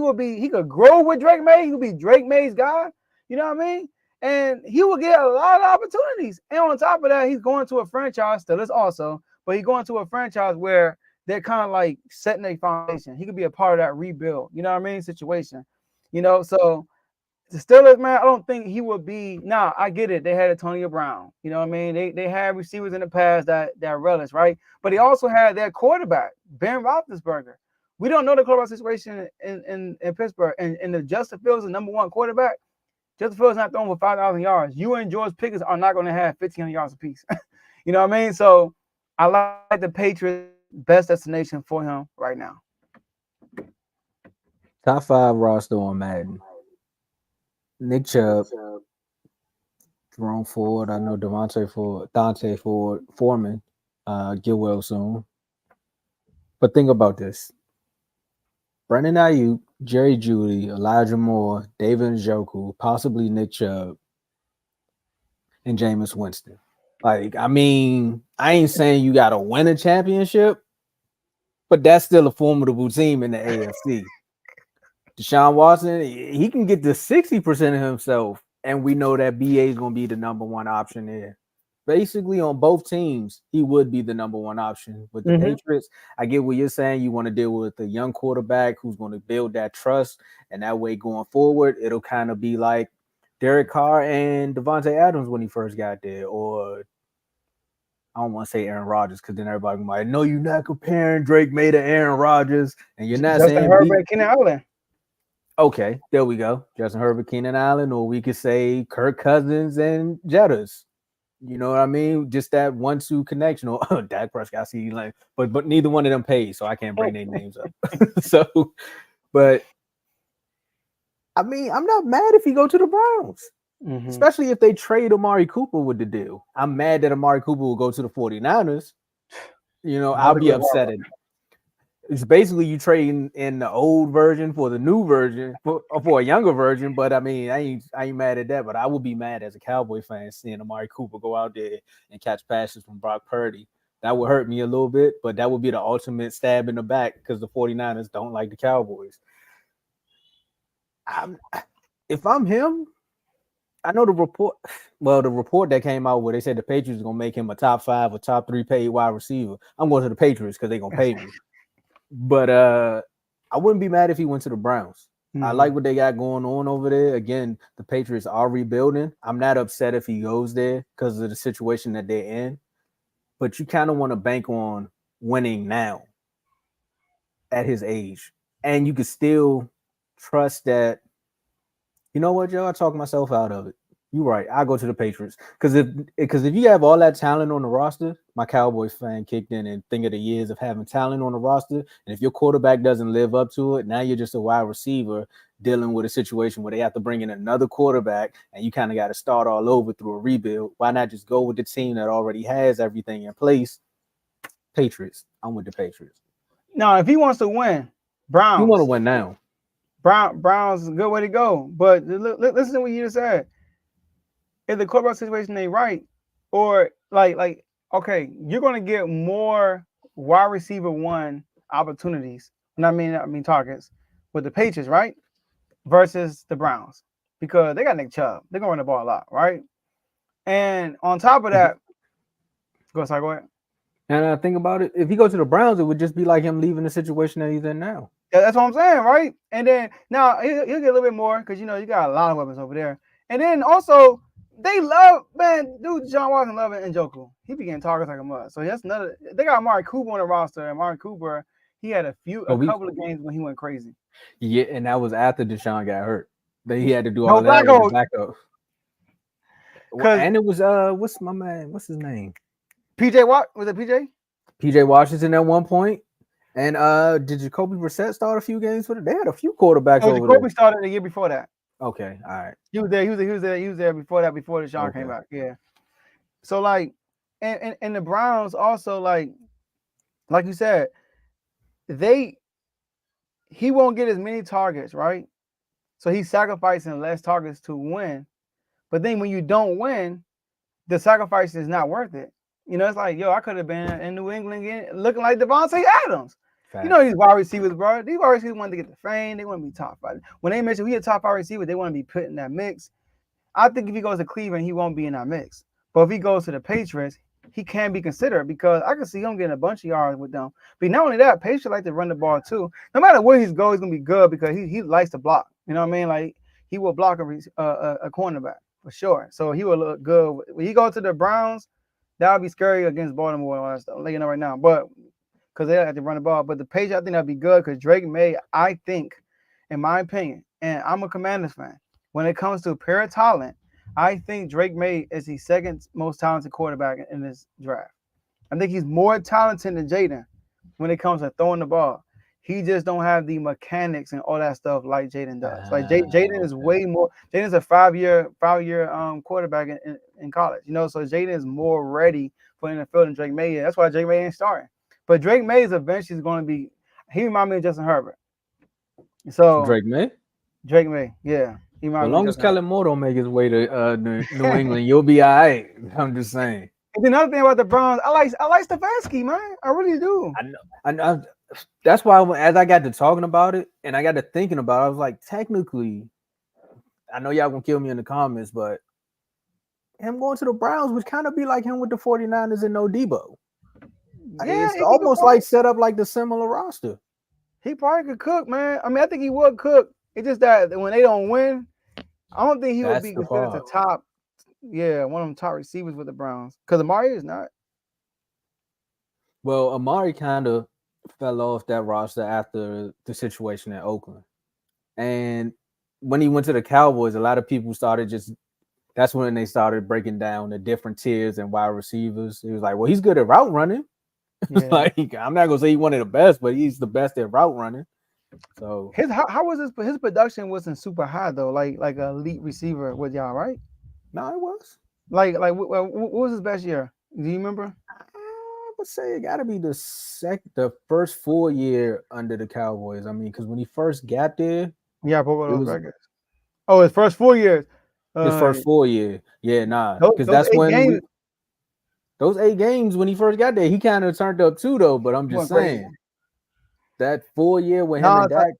could grow with Drake May. He could be Drake May's guy. You know what I mean? And he will get a lot of opportunities. And on top of that, he's going to a franchise, still is also, but he's going to a franchise where they're kind of like setting a foundation. He could be a part of that rebuild, you know what I mean, situation. You know, so the Steelers, man, I don't think he would be. Nah, I get it. They had Antonio Brown. You know what I mean? They had receivers in the past that relish, right? But they also had their quarterback, Ben Roethlisberger. We don't know the quarterback situation in Pittsburgh. And if Justin Fields is the number one quarterback, Justin Fields not throwing for 5,000 yards. You and George Pickens are not going to have 1,500 yards apiece. You know what I mean? So I like the Patriots' best destination for him right now. Top 5 roster on Madden. Nick Chubb, Jerome Ford, I know Dante Ford, Foreman, get well soon. But think about this. Brandon Aiyuk, Jerry Jeudy, Elijah Moore, David Njoku, possibly Nick Chubb, and Jameis Winston. Like, I mean, I ain't saying you got to win a championship, but that's still a formidable team in the AFC. Deshaun Watson, he can get to 60% of himself, and we know that BA is going to be the number one option there. Basically, on both teams, he would be the number one option. With the Patriots, I get what you're saying. You want to deal with a young quarterback who's going to build that trust, and that way going forward, it'll kind of be like Derek Carr and Devontae Adams when he first got there, or I don't want to say Aaron Rodgers because then everybody might know you're not comparing Drake May to Aaron Rodgers, and you're not Justin saying Herbert, Keenan Allen. Okay, there we go. Justin Herbert, Keenan Allen, or we could say Kirk Cousins and Jettas. You know what I mean? Just that 1-2 connection. Or Dak Prescott, see, like, but neither one of them paid, so I can't bring their names up. So, but I mean, I'm not mad if he go to the Browns, especially if they trade Amari Cooper with the deal. I'm mad that Amari Cooper will go to the 49ers. You know, I'll be upset. It's basically you trading in the old version for the new version for a younger version. But I mean, I ain't mad at that. But I would be mad as a Cowboy fan seeing Amari Cooper go out there and catch passes from Brock Purdy. That would hurt me a little bit, but that would be the ultimate stab in the back because the 49ers don't like the Cowboys. If I'm him, I know the report that came out where they said the Patriots are going to make him a top 5 or top 3 paid wide receiver. I'm going to the Patriots because they're going to pay me. But I wouldn't be mad if he went to the Browns. I like what they got going on over there. Again, the Patriots are rebuilding. I'm not upset if he goes there because of the situation that they're in. But you kind of want to bank on winning now at his age. And you could still trust that, you know what, Joe? I talked myself out of it. You're right. I go to the Patriots because if you have all that talent on the roster, my Cowboys fan kicked in and think of the years of having talent on the roster, and if your quarterback doesn't live up to it, now you're just a wide receiver dealing with a situation where they have to bring in another quarterback, and you kind of got to start all over through a rebuild. Why not just go with the team that already has everything in place? Patriots. I'm with the Patriots. No, if he wants to win, Browns. You want to win now. Browns is a good way to go. But listen to what you just said. If the quarterback situation ain't right, or like okay, you're gonna get more wide receiver 1 opportunities, and I mean targets with the Patriots, right? Versus the Browns. Because they got Nick Chubb. They're gonna run the ball a lot, right? And on top of that, go ahead. And I think about it, if he goes to the Browns, it would just be like him leaving the situation that he's in now. Yeah, that's what I'm saying, right? And then now he'll get a little bit more because you got a lot of weapons over there. And then also they love, man, dude, John Watson loving Njoku. He be getting targets like a mud. So that's another. They got Amari Cooper on the roster, and Amari Cooper, he had a couple of games when he went crazy. Yeah, and that was after Deshaun got hurt. Then he had to do all that with the backup. And it was what's my man? What's his name? PJ Watt, was it PJ? PJ Washington at one point. And did Jacoby Brissett start a few games for it? They had a few quarterbacks over there. Jacoby started the year before that. Okay, all right. He was there before that, before Deshaun came back. Yeah. So like, and the Browns also like you said, he won't get as many targets, right? So he's sacrificing less targets to win. But then when you don't win, the sacrifice is not worth it. You know, it's like, yo, I could have been in New England again, looking like Devontae Adams. Fact. You know, these wide receivers, bro. These wide receivers want to get the fame. They want to be top five. When they mention we a top 5 receiver, they want to be put in that mix. I think if he goes to Cleveland, he won't be in that mix. But if he goes to the Patriots, he can be considered because I can see him getting a bunch of yards with them. But not only that, Patriots like to run the ball too. No matter where he's going, he's gonna be good because he likes to block. You know what I mean? Like he will block a cornerback for sure. So he will look good. When he goes to the Browns, that would be scary against Baltimore and all that stuff. I'm letting you know right now. But because they like to run the ball. But the Patriots, I think that'd be good because Drake May, I think, in my opinion, and I'm a Commanders fan, when it comes to pure talent, I think Drake May is the second most talented quarterback in this draft. I think he's more talented than Jaden when it comes to throwing the ball. He just don't have the mechanics and all that stuff like Jaden does. Like Jaden is way more. Jaden's a five-year quarterback in college. You know, so Jaden is more ready for NFL than Drake May is. That's why Drake May ain't starting. But Drake May is eventually going to be. He reminds me of Justin Herbert. So Drake May, yeah. As long as Kellen Moore don't make his way to New England, you'll be all right. I'm just saying. And the other thing about the Browns, I like Stefanski, man. I really do. I know. That's why as I got to talking about it and I got to thinking about it, I was like, technically, I know y'all gonna kill me in the comments, but him going to the Browns would kind of be like him with the 49ers and no Debo. Yeah, it's almost like set up like the similar roster. He probably could cook, man. I mean, I think he would cook. It's just that when they don't win, I don't think he would be considered the top. Yeah, one of them top receivers with the Browns. Because Amari is not. Well, Amari kind of fell off that roster after the situation in Oakland. And when he went to the Cowboys, a lot of people that's when they started breaking down the different tiers and wide receivers. It was like, well, he's good at route running. Yeah. Like, I'm not gonna say he's one of the best, but he's the best at route running. So how was his production wasn't super high though, like an elite receiver with y'all, right? No, it was what was his best year? Do you remember? I would say it got to be the first full year under the Cowboys. I mean, because when he first got there, yeah, those records. Oh, his first 4 years. His first full year, yeah, nah, because that's when those 8 games when he first got there, he kind of turned up too, though. But I'm just saying. Crazy. That full year with him and Dak.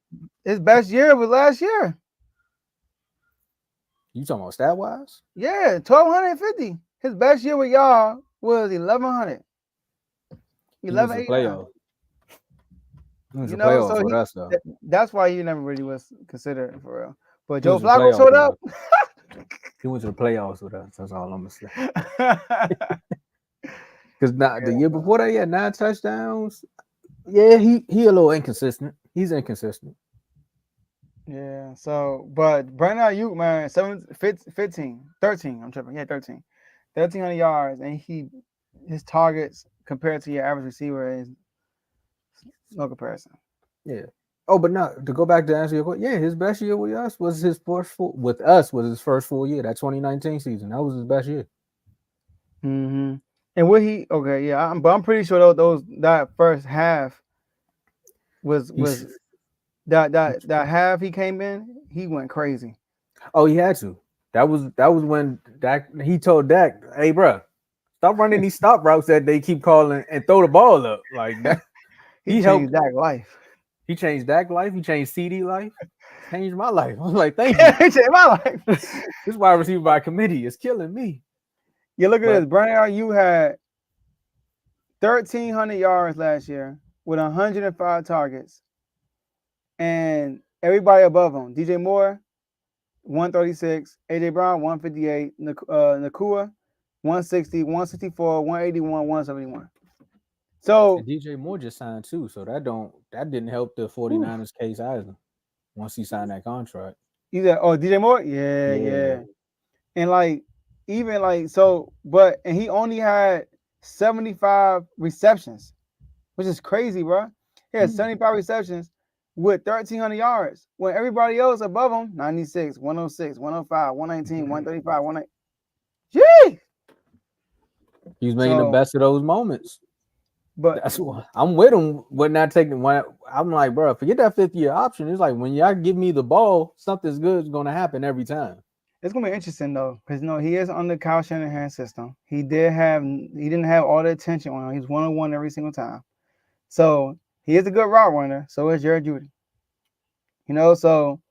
His best year was last year. You talking about stat wise? Yeah, 1,250. His best year with y'all was 1,100. 1,180. Playoff. He was a playoff with us though. That's why he never really was considered for real. But Joe Flacco showed up. He went to the playoffs with us. That's all I'm gonna say. Because the year before that, he had 9 touchdowns. Yeah, he a little inconsistent. He's inconsistent. Yeah, so, but Brandon Aiyuk, man, 13. I'm tripping. Yeah, 13. 1,300 yards, and his targets compared to your average receiver is no comparison. Yeah. Oh, but no, to go back to answer your question, yeah, his best year with us was his first full year. That 2019 season, that was his best year. Mm-hmm. And but I'm pretty sure that first half was that half he came in, he went crazy. Oh, he had to. That was when he told Dak, "Hey, bro, stop running these stop routes that they keep calling and throw the ball up like that." He changed Dak's life. He changed Dak's life. He changed CD life. Changed my life. I was like, "Thank you." He changed my life. This wide receiver by committee is killing me. Yeah, look at this. Brian, you had 1,300 yards last year with 105 targets. And everybody above him, DJ Moore, 136, AJ Brown, 158, Nakua, 160, 164, 181, 171. So and DJ Moore just signed too, so that didn't help the 49ers case either. Once he signed that contract. You said, DJ Moore? Yeah. And and he only had 75 receptions, which is crazy, bro. He had 75 receptions with 1,300 yards when everybody else above him, 96, 106, 105, 119, 135, 180. Gee! He's making the best of those moments. But that's why I'm with him. When not taking one, I'm like, bro, forget that 5th year option. It's like when y'all give me the ball, something's good is gonna happen every time. It's gonna be interesting though, because he is under Kyle Shanahan's system. He didn't have all the attention on him. He's 1-on-1 every single time. So he is a good route runner. So is Jerry Jeudy. So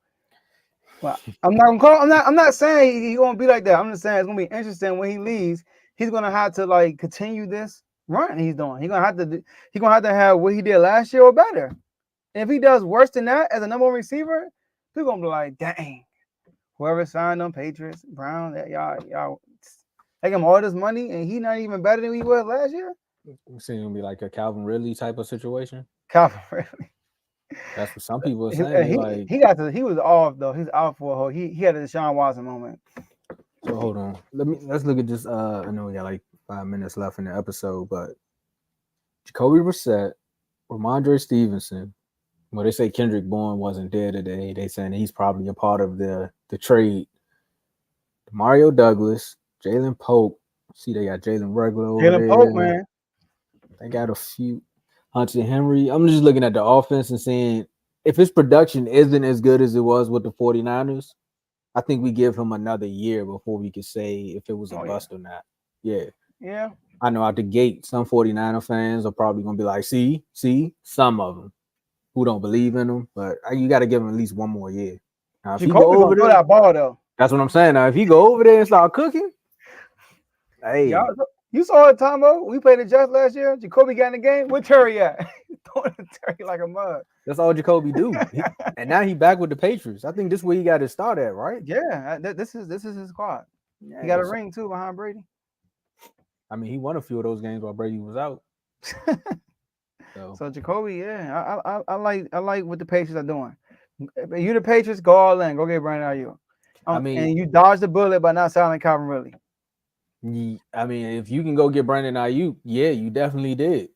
well, I'm not saying he's gonna be like that. I'm just saying it's gonna be interesting when he leaves. He's gonna have to like continue this run he's doing. He's gonna have to have what he did last year or better. And if he does worse than that as a number one receiver, people gonna be like, dang, whoever signed them, Patriots, Brown, that y'all take him all this money and he not even better than he was last year. It's gonna be like a Calvin Ridley type of situation. Calvin Ridley. That's what some people are saying. He was off though. He's out for a whole. He had a Deshaun Watson moment. So hold on. Let's look at this. I know we got like 5 minutes left in the episode, but Jacoby Brissett, Ramondre Stevenson. Well, they say Kendrick Bourne wasn't there today. They saying he's probably a part of the trade. Mario Douglas, Jalen Pope. See, they got Jalen Regular over Jalen there. Pope, man. They got a few. Hunter Henry. I'm just looking at the offense and saying if his production isn't as good as it was with the 49ers, I think we give him another year before we could say if it was a bust or not. Yeah. Yeah. I know out the gate, some 49er fans are probably going to be like, see, some of them who don't believe in him, but you got to give him at least one more year. Now, if he go over there, that ball, though. That's what I'm saying. Now, if he go over there and start cooking, hey. You saw it, Tomo. We played the Jets last year. Jacoby got in the game. Where Terry at? Throwing Terry like a mug. That's all Jacoby do. And now he back with the Patriots. I think this is where he got to start at, right? Yeah, this is his squad. Yeah, he got a ring too behind Brady. I mean, he won a few of those games while Brady was out. So Jacoby, yeah, I like what the Patriots are doing. If you the Patriots, go all in. Go get Brandon Aiyuk. And you dodged the bullet by not signing Calvin Ridley. I mean, if you can go get Brandon Aiyuk, yeah, you definitely did.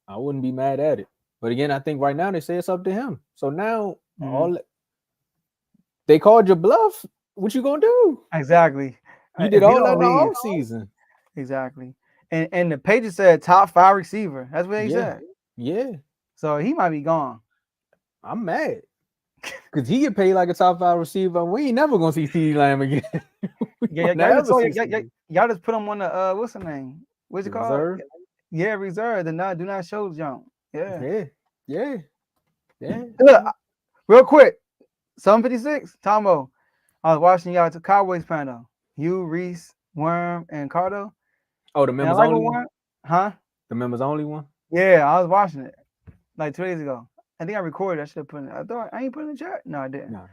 I wouldn't be mad at it. But again, I think right now they say it's up to him. So now they called your bluff. What you gonna do? Exactly. You did all that in the off season. Exactly. And the Patriots said top 5 receiver. That's what he said. Yeah. So he might be gone. I'm mad. Because he get paid like a top 5 receiver. We ain't never gonna see CeeDee Lamb again. Y'all just put him on the what's the name? What's it called? Reserve? Yeah, reserve. Do not show jump. Yeah. Look, real quick, 7:56. Tomo, I was watching y'all to Cowboys panel. You, Reese, Worm, and Cardo. Oh, the members only one? Huh? The members only one? Yeah, I was watching it like 2 days ago. I think I recorded. I should have put it. I thought I ain't put it in the chat. No, I didn't. No.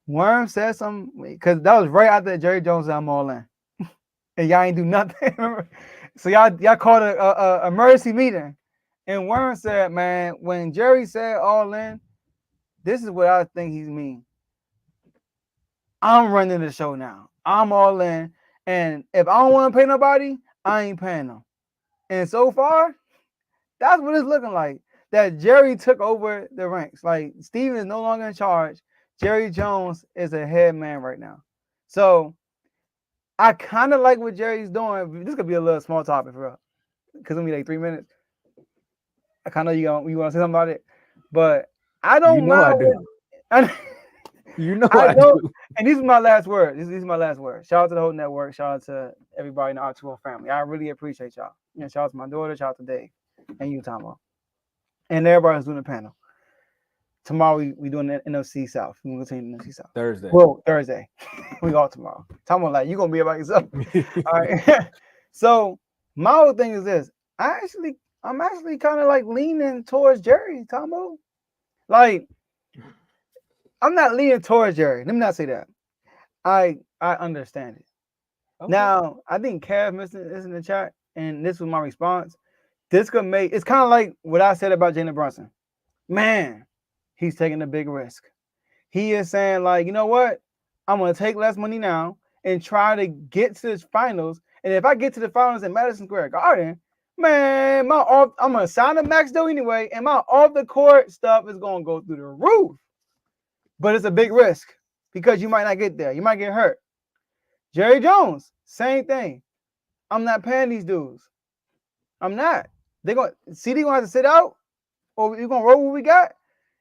Worm said something because that was right after Jerry Jones said I'm all in, and y'all ain't do nothing. Remember? So y'all called a emergency meeting, and Worm said, "Man, when Jerry said all in, this is what I think he's mean. I'm running the show now. I'm all in, and if I don't want to pay nobody, I ain't paying them. And so far, that's what it's looking like. That Jerry took over the ranks. Like Steven is no longer in charge. Jerry Jones is a head man right now. So I kind of like what Jerry's doing. This could be a little small topic for us because it'll be like 3 minutes. I kind of you want to say something about it, but I don't mind. I do. And these are my last words. These are my last words. Shout out to the whole network. Shout out to everybody in the R2O family. I really appreciate y'all. Shout out to my daughter. Shout out to Dave and you, Tomo. And everybody who's doing the panel. Tomorrow we doing the NFC South. We're gonna continue the NFC South. Thursday. Well, Thursday. We all tomorrow. Tomo like you gonna be about yourself. All right. So my whole thing is this. I'm actually kind of like leaning towards Jerry, Tomo. Like I'm not leaning towards Jerry. Let me not say that. I understand it. Okay. Now I think Kev missed this in the chat, and this was my response. This could make it's kind of like what I said about Jalen Brunson. Man, he's taking a big risk. He is saying, like, you know what? I'm going to take less money now and try to get to the finals. And if I get to the finals in Madison Square Garden, man, I'm going to sign a max deal anyway, and my off-the-court stuff is going to go through the roof. But it's a big risk because you might not get there. You might get hurt. Jerry Jones, same thing. I'm not paying these dudes. I'm not. They're going to have to sit out, or we're going to roll what we got.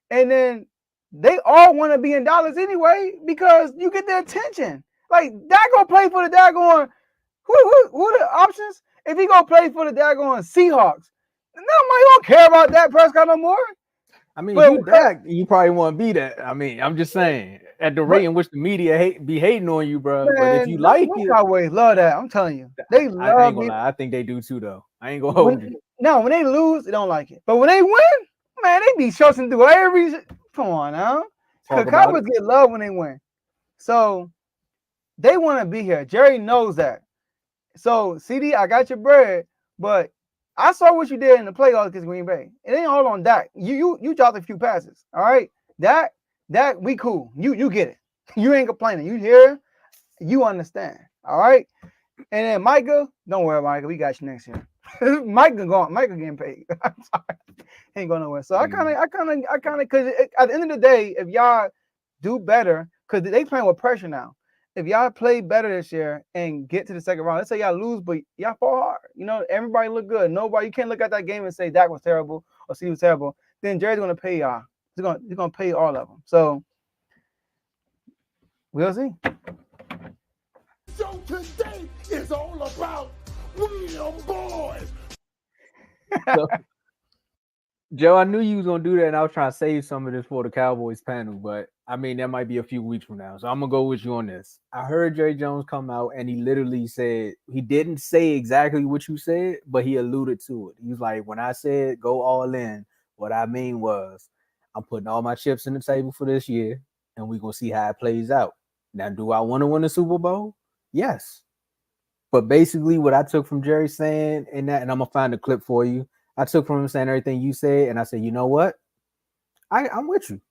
And then they all want to be in Dallas anyway because you get their attention. Like that gonna play for the daggone who the options? If he gonna play for the daggone Seahawks, nobody don't care about Dak Prescott no more. I mean, But you Dak, you probably want to be that. I mean, I'm just saying at the rate in which the media be hating on you, bro. But if you man, like them it, Cowboys love that. I'm telling you, they I love ain't gonna me. lie. I think they do too, though. I ain't gonna hold you. No, when they lose, they don't like it. But when they win, man, they be shushing through every. Come on now, Talk because about Cowboys it. get love when they win. So they want to be here. Jerry knows that. So CD, I got your bread, but I saw what you did in the playoffs against Green Bay. It ain't all on Dak. You dropped a few passes. All right, Dak, we cool. You get it. You ain't complaining. You hear? You understand. All right. And then Micah, don't worry, Micah. We got you next year. Micah getting paid. I'm sorry, ain't going nowhere. So I kind of, because at the end of the day, if y'all do better, because they playing with pressure now. If y'all play better this year and get to the second round, let's say y'all lose, but y'all fall hard. You know, everybody look good. Nobody, you can't look at that game and say Dak was terrible or C was terrible. Then Jerry's gonna pay y'all. He's gonna pay all of them. So we'll see. So today is all about we them boys. So, Joe, I knew you was gonna do that, and I was trying to save some of this for the Cowboys panel, but I mean that might be a few weeks from now. So I'm gonna go with you on this. I heard Jerry Jones come out and he literally said he didn't say exactly what you said, but he alluded to it. He was like, when I said go all in, what I mean was I'm putting all my chips in the table for this year, and we're gonna see how it plays out. Now, do I want to win the Super Bowl? Yes. But basically, what I took from Jerry saying and that, and I'm gonna find a clip for you. I took from him saying everything you said, and I said, you know what? I'm with you.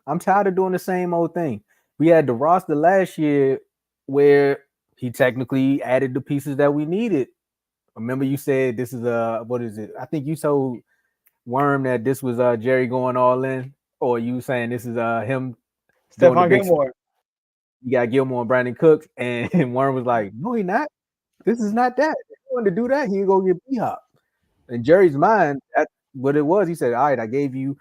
I'm tired of doing the same old thing. We had the roster last year where he technically added the pieces that we needed. Remember, you said this is what is it? I think you told Worm that this was Jerry going all in, or you saying this is him doing the Stephon big. Gilmore. You got Gilmore and Brandon Cooks, and Worm was like, no, he not. This is not that. If he wanted to do that, he'd go get B-Hop. In Jerry's mind, that's what it was. He said, all right, I gave you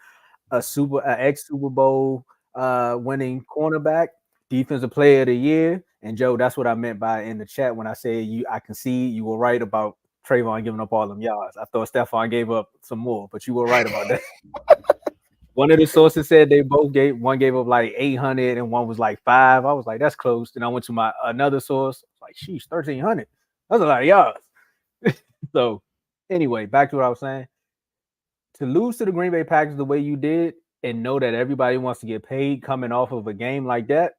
an ex-Super Bowl winning cornerback, defensive player of the year. And Joe, that's what I meant by in the chat when I said I can see you were right about Trayvon giving up all them yards. I thought Stephon gave up some more, but you were right about that. One of the sources said they both one gave up like 800 and one was like 5. I was like, that's close. Then I went to my another source, like, sheesh, 1,300. That's a lot of yards. So anyway, back to what I was saying. To lose to the Green Bay Packers the way you did and know that everybody wants to get paid coming off of a game like that,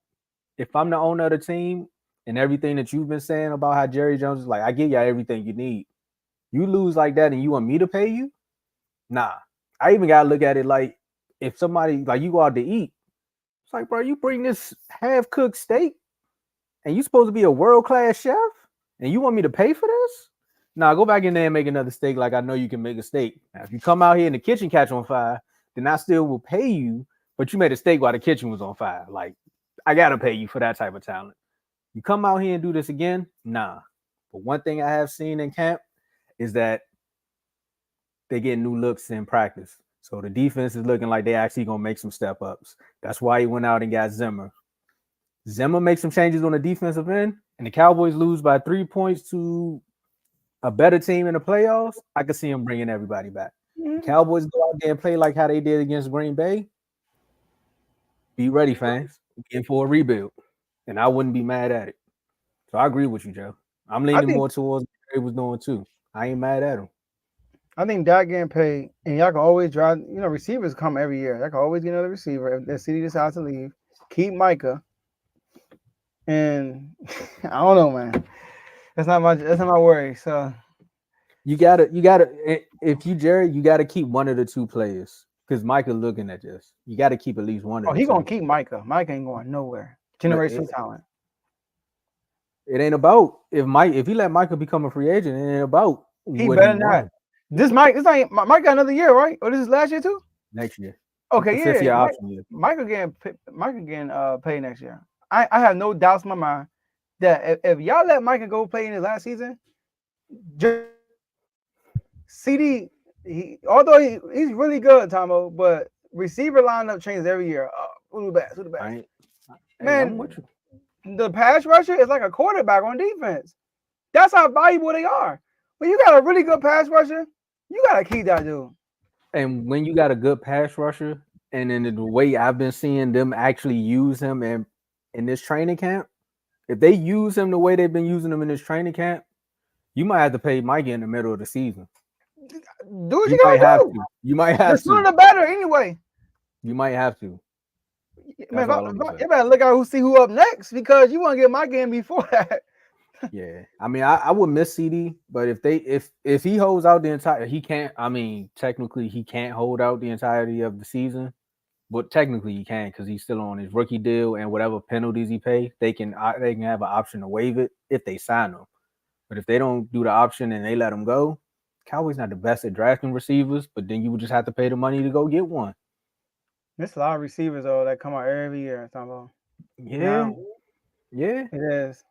if I'm the owner of the team and everything that you've been saying about how Jerry Jones is like, I give y'all everything you need. You lose like that and you want me to pay you? Nah. I even got to look at it like if somebody, like you go out to eat, it's like, bro, you bring this half-cooked steak and you supposed to be a world-class chef and you want me to pay for this? Nah, go back in there and make another steak like I know you can make a steak. Now, if you come out here and the kitchen catch on fire, then I still will pay you, but you made a steak while the kitchen was on fire. Like, I got to pay you for that type of talent. You come out here and do this again? Nah. But one thing I have seen in camp is that they get new looks in practice. So the defense is looking like they actually going to make some step-ups. That's why he went out and got Zimmer. Zimmer makes some changes on the defensive end, and the Cowboys lose by 3 points to a better team in the playoffs. I could see him bringing everybody back. The Cowboys go out there and play like how they did against Green Bay. Be ready, fans. We're in for a rebuild, and I wouldn't be mad at it. So I agree with you, Joe. I'm leaning more towards what they was doing too. I ain't mad at him. I think Dak getting paid, and y'all can always drive. You know, receivers come every year. Y'all can always get another receiver if the city decides to leave. Keep Micah, and I don't know, man. That's not my worry. So you gotta. If you Jerry, you gotta keep one of the two players because Micah looking at this. You gotta keep at least one of them. He gonna keep Micah. Micah ain't going nowhere. Generational talent. It ain't about if he let Micah become a free agent, it ain't about he better not. This Mike got another year, right? Or this is last year too? Next year. Okay, the 5th year option year. Micah getting paid next year. I have no doubts in my mind that if y'all let Micah go play in his last season, CD, although he's really good, Tomo, but receiver lineup changes every year. Who the best? Man, I'm with you. the pass rusher is like a quarterback on defense. That's how valuable they are. When you got a really good pass rusher, you gotta keep that dude. And when you got a good pass rusher, and then the way I've been seeing them actually use him in this training camp, if they use him the way they've been using him in this training camp, you might have to pay Mike in the middle of the season. Do what You you might gotta have do. to. You might The have sooner to. the better, anyway. You might have to. Man, That's all I'm gonna say. you better look out see who up next because you want to get my game before that. Yeah, I mean, I would miss CD, but if he holds out the entire, he can't. I mean, technically, he can't hold out the entirety of the season, but technically, he can because he's still on his rookie deal, and whatever penalties he pay, they can have an option to waive it if they sign him. But if they don't do the option and they let him go, Cowboys not the best at drafting receivers, but then you would just have to pay the money to go get one. There's a lot of receivers though that come out every year. Yeah, yeah. It is.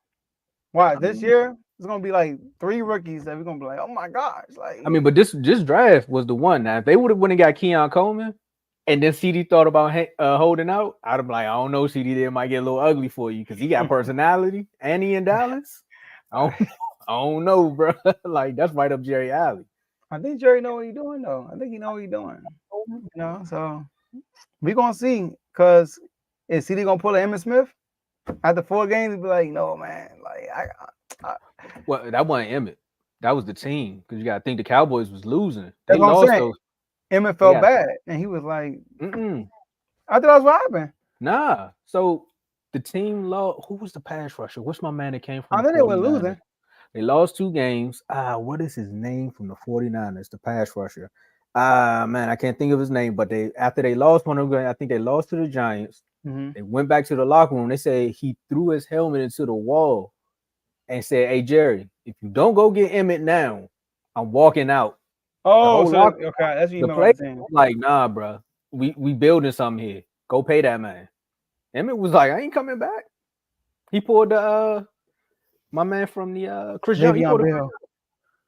Why this year it's gonna be like 3 rookies that we're gonna be like, oh my gosh, like. I mean, but this draft was the one. Now, if they would have went and got Keon Coleman, and then CD thought about holding out, I'd have been like, I don't know, CD, there might get a little ugly for you because he got personality and he in Dallas. I don't know, bro. Like that's right up Jerry Alley. I think Jerry know what he's doing though. I think he know what he's doing. You know, so we gonna see. Cause is CD gonna pull a Emmitt Smith after 4 games? He'll be like, no man, like I Well, that wasn't Emmett. That was the team because you got to think the Cowboys was losing. They That's what I'm lost saying. those. Emmett felt Yeah. bad, and he was like, Mm-mm. I thought that's what happened. Nah. So the team lost. Who was the pass rusher? What's my man that came from? I know the they were 49ers? losing. They lost 2 games. What is his name from the 49ers? The pass rusher. Man, I can't think of his name. But after they lost one of them, I think they lost to the Giants. Mm-hmm. They went back to the locker room. They said he threw his helmet into the wall and said, "Hey Jerry, if you don't go get Emmett now, I'm walking out." Oh, whole so locker- okay, that's what you The remember play saying. like, nah, bro. We building something here. Go pay that man. Emmett was like, I ain't coming back. He pulled the my man from the Chris Young. He pulled Le'Veon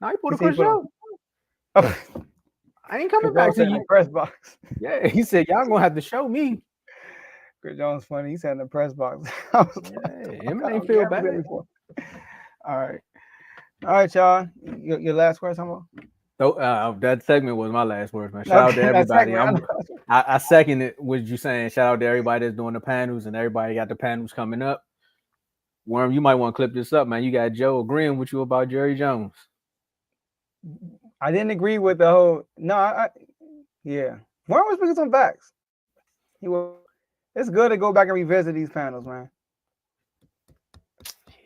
Bell. he pulled He a said Chris he Young. I ain't coming Chris back Jones to said in you. the press box. Yeah, he said, y'all gonna have to show me. Chris Jones funny. He said in the press box. I was Yeah, like, Emmett ain't feel bad. All right, y'all. Your last word, Tomo? So that segment was my last word, man. Shout out to everybody. I second it with you saying shout out to everybody that's doing the panels and everybody got the panels coming up. Worm, you might want to clip this up, man. You got Joe agreeing with you about Jerry Jones. I didn't agree with the whole. No, yeah. Worm was speaking some facts. It's good to go back and revisit these panels, man.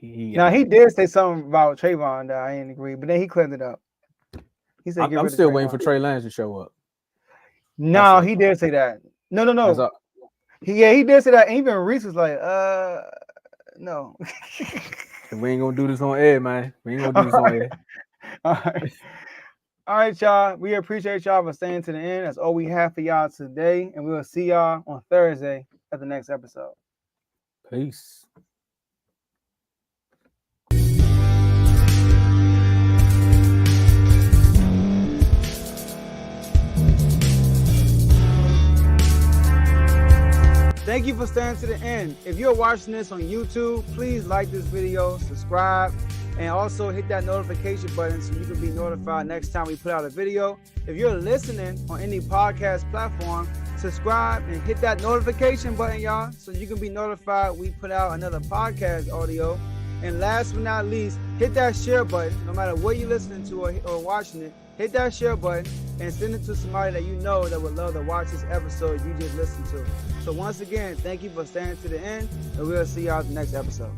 Now he did say something about Trayvon that I didn't agree, but then he cleared it up. He said, I'm still waiting for Trey Lance to show up. No, he did say that. No. He did say that. And even Reese was like, no. We ain't gonna do this on air, man. We ain't gonna do this on air. All right, y'all. We appreciate y'all for staying to the end. That's all we have for y'all today. And we will see y'all on Thursday at the next episode. Peace. Thank you for staying to the end. If you're watching this on YouTube, please like this video, subscribe, and also hit that notification button so you can be notified next time we put out a video. If you're listening on any podcast platform, subscribe and hit that notification button, y'all, so you can be notified we put out another podcast audio. And last but not least, hit that share button. No matter what you're listening to or watching it, hit that share button and send it to somebody that you know that would love to watch this episode you just listened to. So once again, thank you for staying to the end, and we'll see y'all at the next episode.